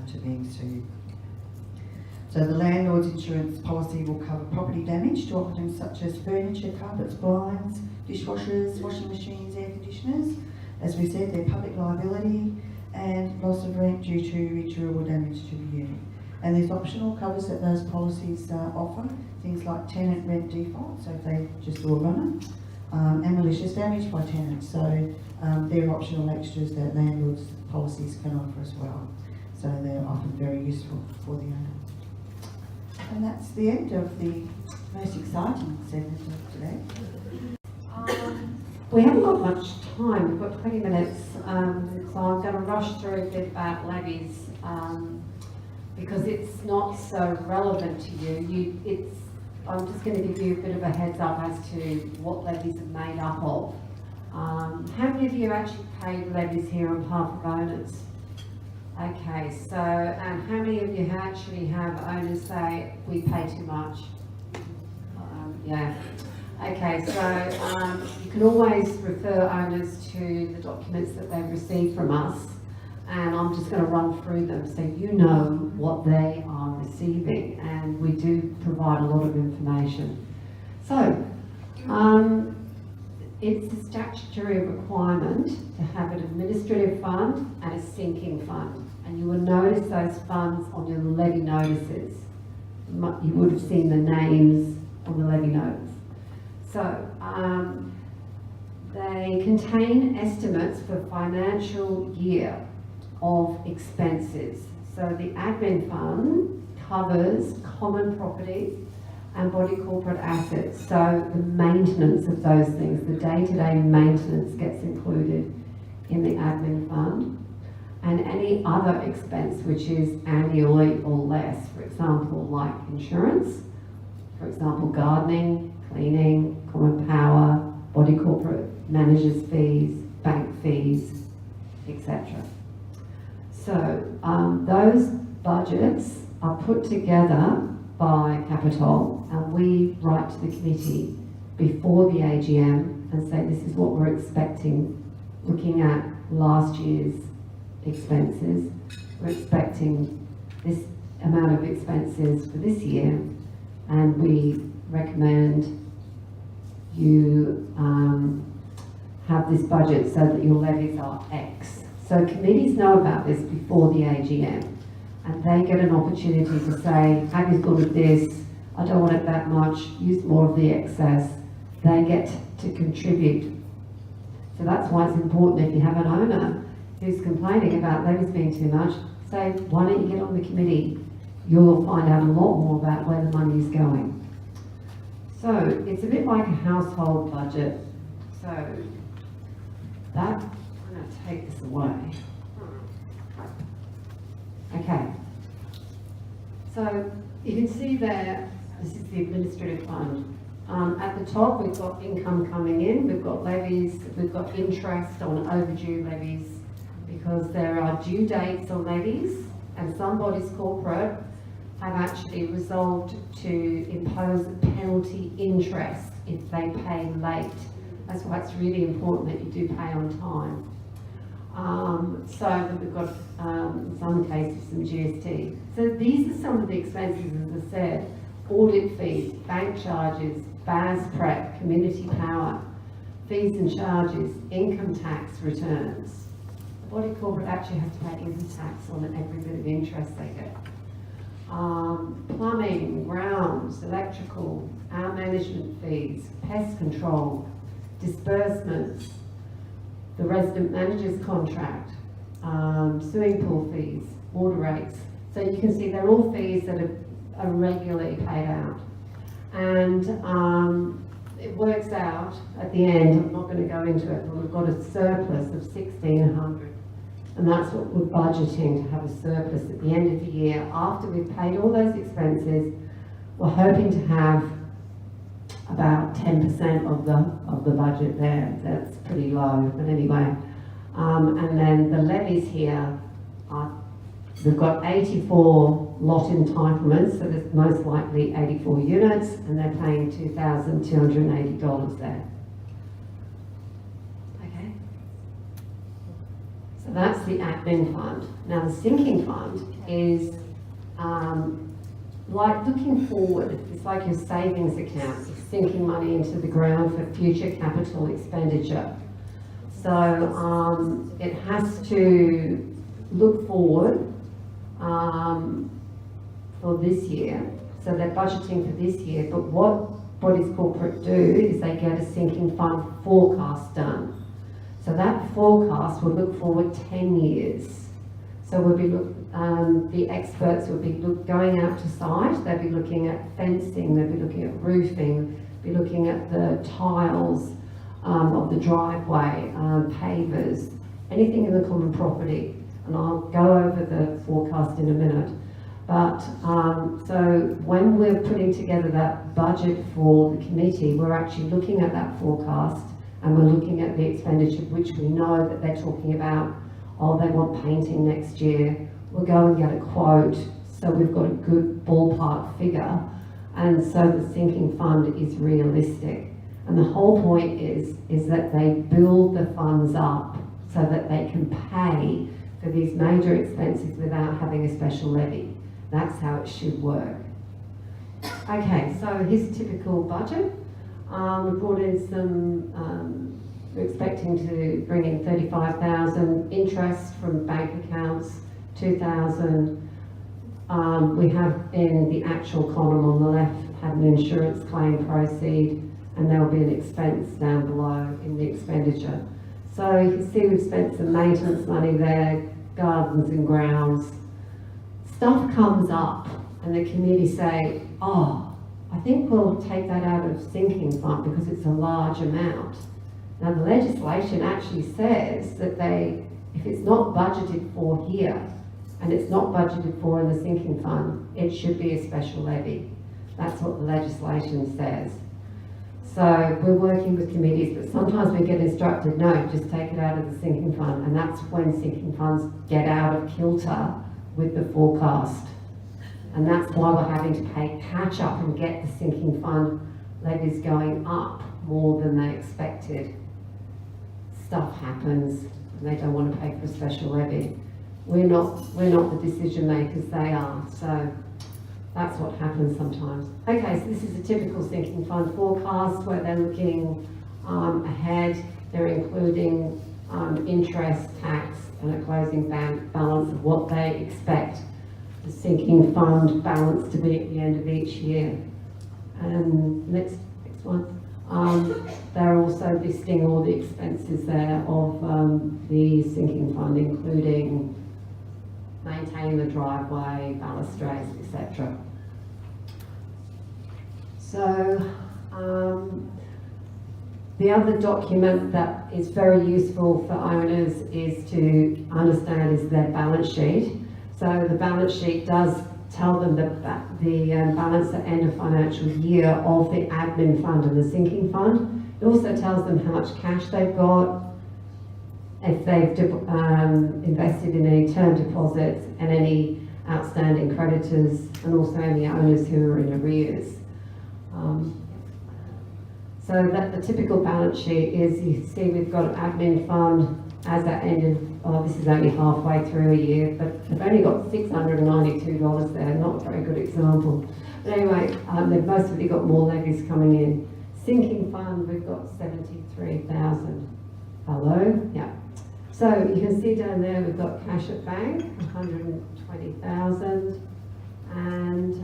to being sued. So the landlord's insurance policy will cover property damage to items such as furniture, carpets, blinds, dishwashers, washing machines, air conditioners. As we said, they're public liability and loss of rent due to incurable damage to the unit. And there's optional covers that those policies offer, things like tenant rent default, so if they just do a runner, and malicious damage by tenants. So they're optional extras that landlords' policies can offer as well. So they're often very useful for the owner. And that's the end of the most exciting segment of today. We haven't got much time, we've got 20 minutes, so I'm going to rush through a bit about levies because it's not so relevant to you. I'm just going to give you a bit of a heads up as to what levies are made up of. How many of you actually paid levies here on behalf of owners? Okay, so how many of you actually have owners say, we pay too much? Yeah. Okay, so you can always refer owners to the documents that they've received from us, and I'm just going to run through them so you know what they are receiving, and we do provide a lot of information. So, it's a statutory requirement to have an administrative fund and a sinking fund. And you will notice those funds on your levy notices. You would have seen the names on the levy notice. So, they contain estimates for financial year of expenses. So the admin fund covers common property and body corporate assets. So the maintenance of those things, the day-to-day maintenance gets included in the admin fund. And any other expense which is annually or less, for example, like insurance, for example, gardening, cleaning, common power, body corporate managers' fees, bank fees, etc. So those budgets are put together by Capitol, and we write to the committee before the AGM and say this is what we're expecting, looking at last year's expenses. We're expecting this amount of expenses for this year, and we recommend you have this budget so that your levies are X. So committees know about this before the AGM, and they get an opportunity to say, have you thought of this? I don't want it that much, use more of the excess. They get to contribute. So that's why it's important if you have an owner who's complaining about levies being too much, say, why don't you get on the committee? You'll find out a lot more about where the money is going. So it's a bit like a household budget. So that, I'm going to take this away. Okay. So you can see there, this is the administrative fund. At the top, we've got income coming in, we've got levies, we've got interest on overdue levies, because there are due dates on levies, and some bodies corporate have actually resolved to impose penalty interest if they pay late. That's why it's really important that you do pay on time. So that we've got, in some cases, some GST. So these are some of the expenses, as I said: audit fees, bank charges, BAS prep, community power, fees and charges, income tax returns. The body corporate actually has to pay income tax on every bit of interest they get. Plumbing, grounds, electrical, our management fees, pest control, disbursements, the resident manager's contract, swimming pool fees, water rates. So you can see they're all fees that are regularly paid out. And it works out at the end, I'm not going to go into it, but we've got a surplus of 1,600. And that's what we're budgeting, to have a surplus at the end of the year. After we've paid all those expenses, we're hoping to have about 10% of the budget there. That's pretty low, but anyway. And then the levies here are, we've got 84 lot entitlements, so there's most likely 84 units, and they're paying $2,280 there. Okay. So that's the admin fund. Now the sinking fund is like looking forward. It's like your savings account. You're sinking money into the ground for future capital expenditure. So it has to look forward for this year. So they're budgeting for this year, but what bodies corporate do is they get a sinking fund forecast done. So that forecast will look forward 10 years. So we'll be the experts will be going out to site. They'll be looking at fencing. They'll be looking at roofing. Be looking at the tiles of the driveway, pavers, anything in the common property. And I'll go over the forecast in a minute. But so when we're putting together that budget for the committee, we're actually looking at that forecast, and we're looking at the expenditure, which we know that they're talking about. Oh, they want painting next year. We'll go and get a quote, so we've got a good ballpark figure, and so the sinking fund is realistic. And the whole point is that they build the funds up so that they can pay for these major expenses without having a special levy. That's how it should work. Okay, so here's a typical budget. We brought in some, we're expecting to bring in 35,000 interest from bank accounts, 2,000. We have in the actual column on the left had an insurance claim proceed, and there will be an expense down below in the expenditure. So you can see we've spent some maintenance money there, gardens and grounds. Stuff comes up and the committee say, oh, I think we'll take that out of sinking fund because it's a large amount. Now the legislation actually says that if it's not budgeted for here and it's not budgeted for in the sinking fund, it should be a special levy. That's what the legislation says. So we're working with committees, but sometimes we get instructed, no, just take it out of the sinking fund, and that's when sinking funds get out of kilter with the forecast. And that's why we're having to pay catch up and get the sinking fund levies going up more than they expected. Stuff happens, and they don't want to pay for a special levy. We're not the decision makers, they are. So that's what happens sometimes. Okay, so this is a typical sinking fund forecast where they're looking ahead. They're including interest, tax, and a closing balance of what they expect the sinking fund balance to be at the end of each year. And next one. They're also listing all the expenses there of the sinking fund, including maintaining the driveway, balustrades, etc. So the other document that is very useful for owners is to understand is their balance sheet. So the balance sheet does tell them the balance at end of financial year of the admin fund and the sinking fund. It also tells them how much cash they've got, if they've invested in any term deposits and any outstanding creditors, and also any owners who are in arrears. So that the typical balance sheet is, you see we've got an admin fund as at end of, this is only halfway through a year, but they've only got $692 there, not a very good example. But anyway, they've mostly got more levies coming in. Sinking fund, we've got 73,000. Hello, yeah. So you can see down there we've got cash at bank, 120,000, and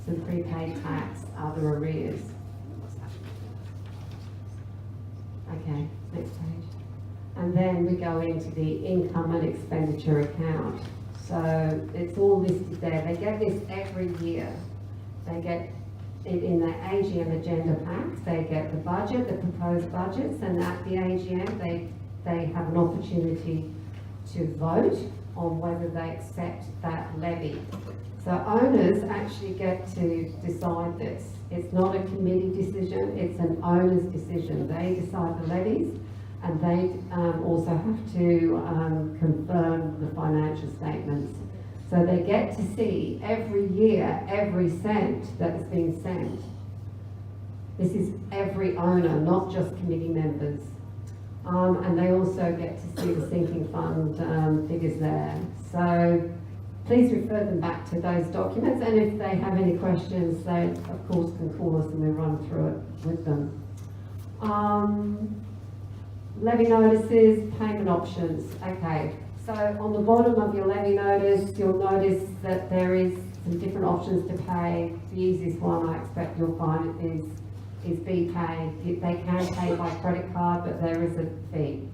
some prepaid tax, other arrears. Okay, next page. And then we go into the income and expenditure account. So it's all listed there. They get this every year. They get it in their AGM agenda packs. They get the budget, the proposed budgets, and at the AGM they have an opportunity to vote on whether they accept that levy. So owners actually get to decide this. It's not a committee decision, it's an owner's decision. They decide the levies, and they also have to confirm the financial statements. So they get to see every year, every cent that's being sent. This is every owner, not just committee members. And they also get to see the sinking fund figures there. So please refer them back to those documents, and if they have any questions, they of course can call us and we'll run through it with them. Levy notices, payment options. Okay, so on the bottom of your levy notice, you'll notice that there is some different options to pay. The easiest one I expect you'll find is BPay. They can pay by credit card, but there is a fee.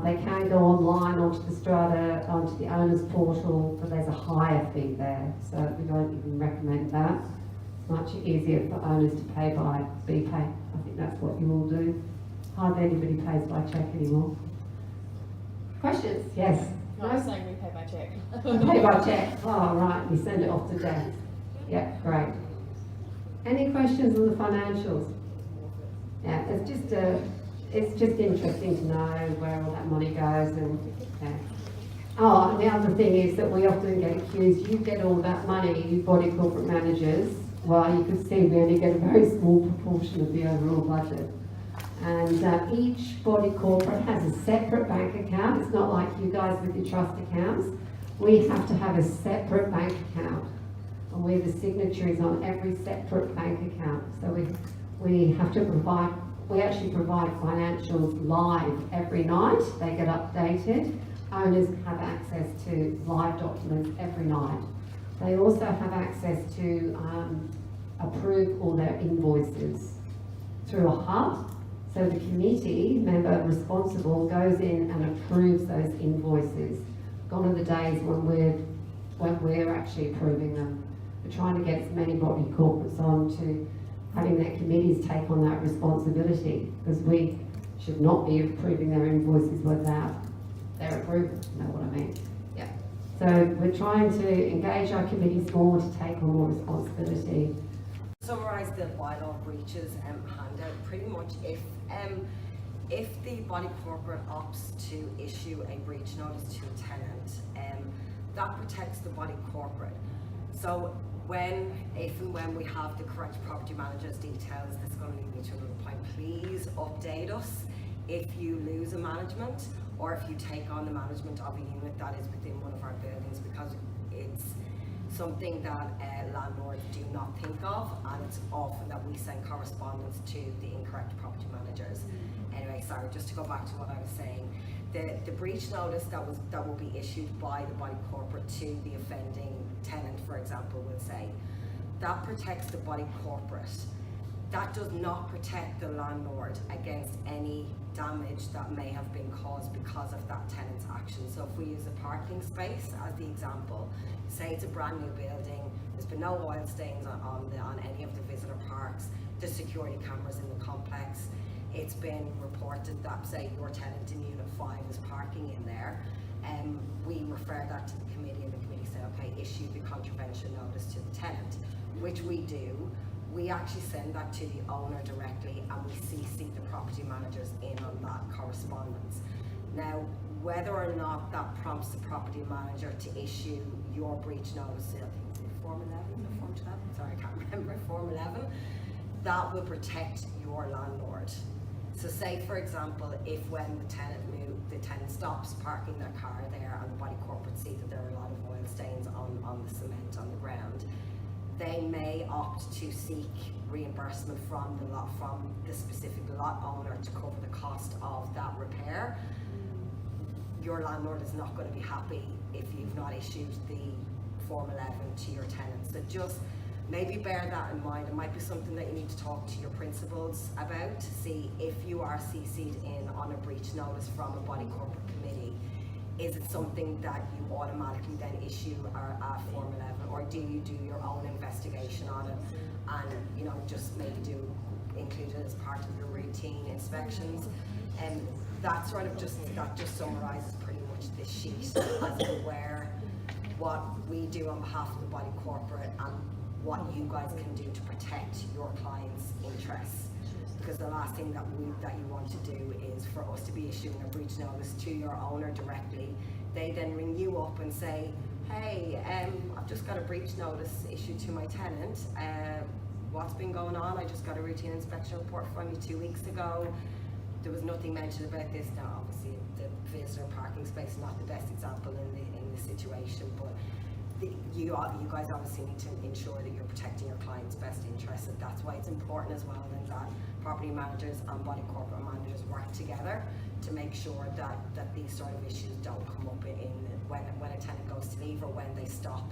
They can go online onto the Strata, onto the owner's portal, but there's a higher fee there, so we don't even recommend that. It's much easier for owners to pay by BPay. I think that's what you all do. Hardly anybody pays by cheque anymore. Questions? Yes? No, I'm saying we pay by cheque. Pay by cheque. Oh, right, we send it off to death. Yeah, great. Any questions on the financials? Yeah, it's just interesting to know where all that money goes, and yeah. Oh, and the other thing is that we often get accused, you get all that money, you body corporate managers. Well, you can see we only get a very small proportion of the overall budget. And each body corporate has a separate bank account. It's not like you guys with your trust accounts. We have to have a separate bank account. And we're the signatories on every separate bank account. So we have to provide, we actually provide financials live every night. They get updated. Owners have access to live documents every night. They also have access to approve all their invoices through a hub. So the committee member responsible goes in and approves those invoices. Gone are the days when we're actually approving them. We're trying to get as many body corporates on to having their committees take on that responsibility, because we should not be approving their invoices without their approval, you know what I mean? Yeah. So we're trying to engage our committees more to take on more responsibility. Summarise the bylaw breaches handout. Pretty much if the body corporate opts to issue a breach notice to a tenant, that protects the body corporate. So if and when we have the correct property manager's details, that's going to lead me to another point. Please update us if you lose a management, or if you take on the management of a unit that is within one of our buildings, because it's something that landlords do not think of, and it's often that we send correspondence to the incorrect property managers. Anyway, sorry, just to go back to what I was saying, the breach notice that will be issued by the body corporate to the offending tenant, for example, will say that protects the body corporate. That does not protect the landlord against any damage that may have been caused because of that tenant's action. So if we use a parking space as the example, say it's a brand new building, there's been no oil stains on any of the visitor parks, there's security cameras in the complex, it's been reported that, say, your tenant in Unit 5 is parking in there, and we refer that to the committee, and the committee say, okay, issue the contravention notice to the tenant, which we do. We actually send that to the owner directly, and we CC the property managers in on that correspondence. Now, whether or not that prompts the property manager to issue your breach notice, I think it's Form 11 or Form 12, sorry, I can't remember, Form 11, that will protect your landlord. So say, for example, if when the tenant stops parking their car there and the body corporate see that there are a lot of oil stains on the cement on the ground, they may opt to seek reimbursement from the specific lot owner to cover the cost of that repair. Your landlord is not going to be happy if you've not issued the Form 11 to your tenants. So just maybe bear that in mind. It might be something that you need to talk to your principals about to see if you are CC'd in on a breach notice from a body corporate committee. Is it something that you automatically then issue a Form 11, or do you do your own investigation on it and just maybe include it as part of your routine inspections? And that just summarises pretty much this sheet as to where what we do on behalf of the body corporate and what you guys can do to protect your clients' interests. Because the last thing that you want to do is for us to be issuing a breach notice to your owner directly. They then ring you up and say, hey, I've just got a breach notice issued to my tenant. What's been going on? I just got a routine inspection report from you 2 weeks ago. There was nothing mentioned about this. Now, obviously, the visitor parking space is not the best example in this situation, but you guys obviously need to ensure that you're protecting your client's best interests, and that's why it's important as well that property managers and body corporate managers work together to make sure that these sort of issues don't come up when a tenant goes to leave or when they stop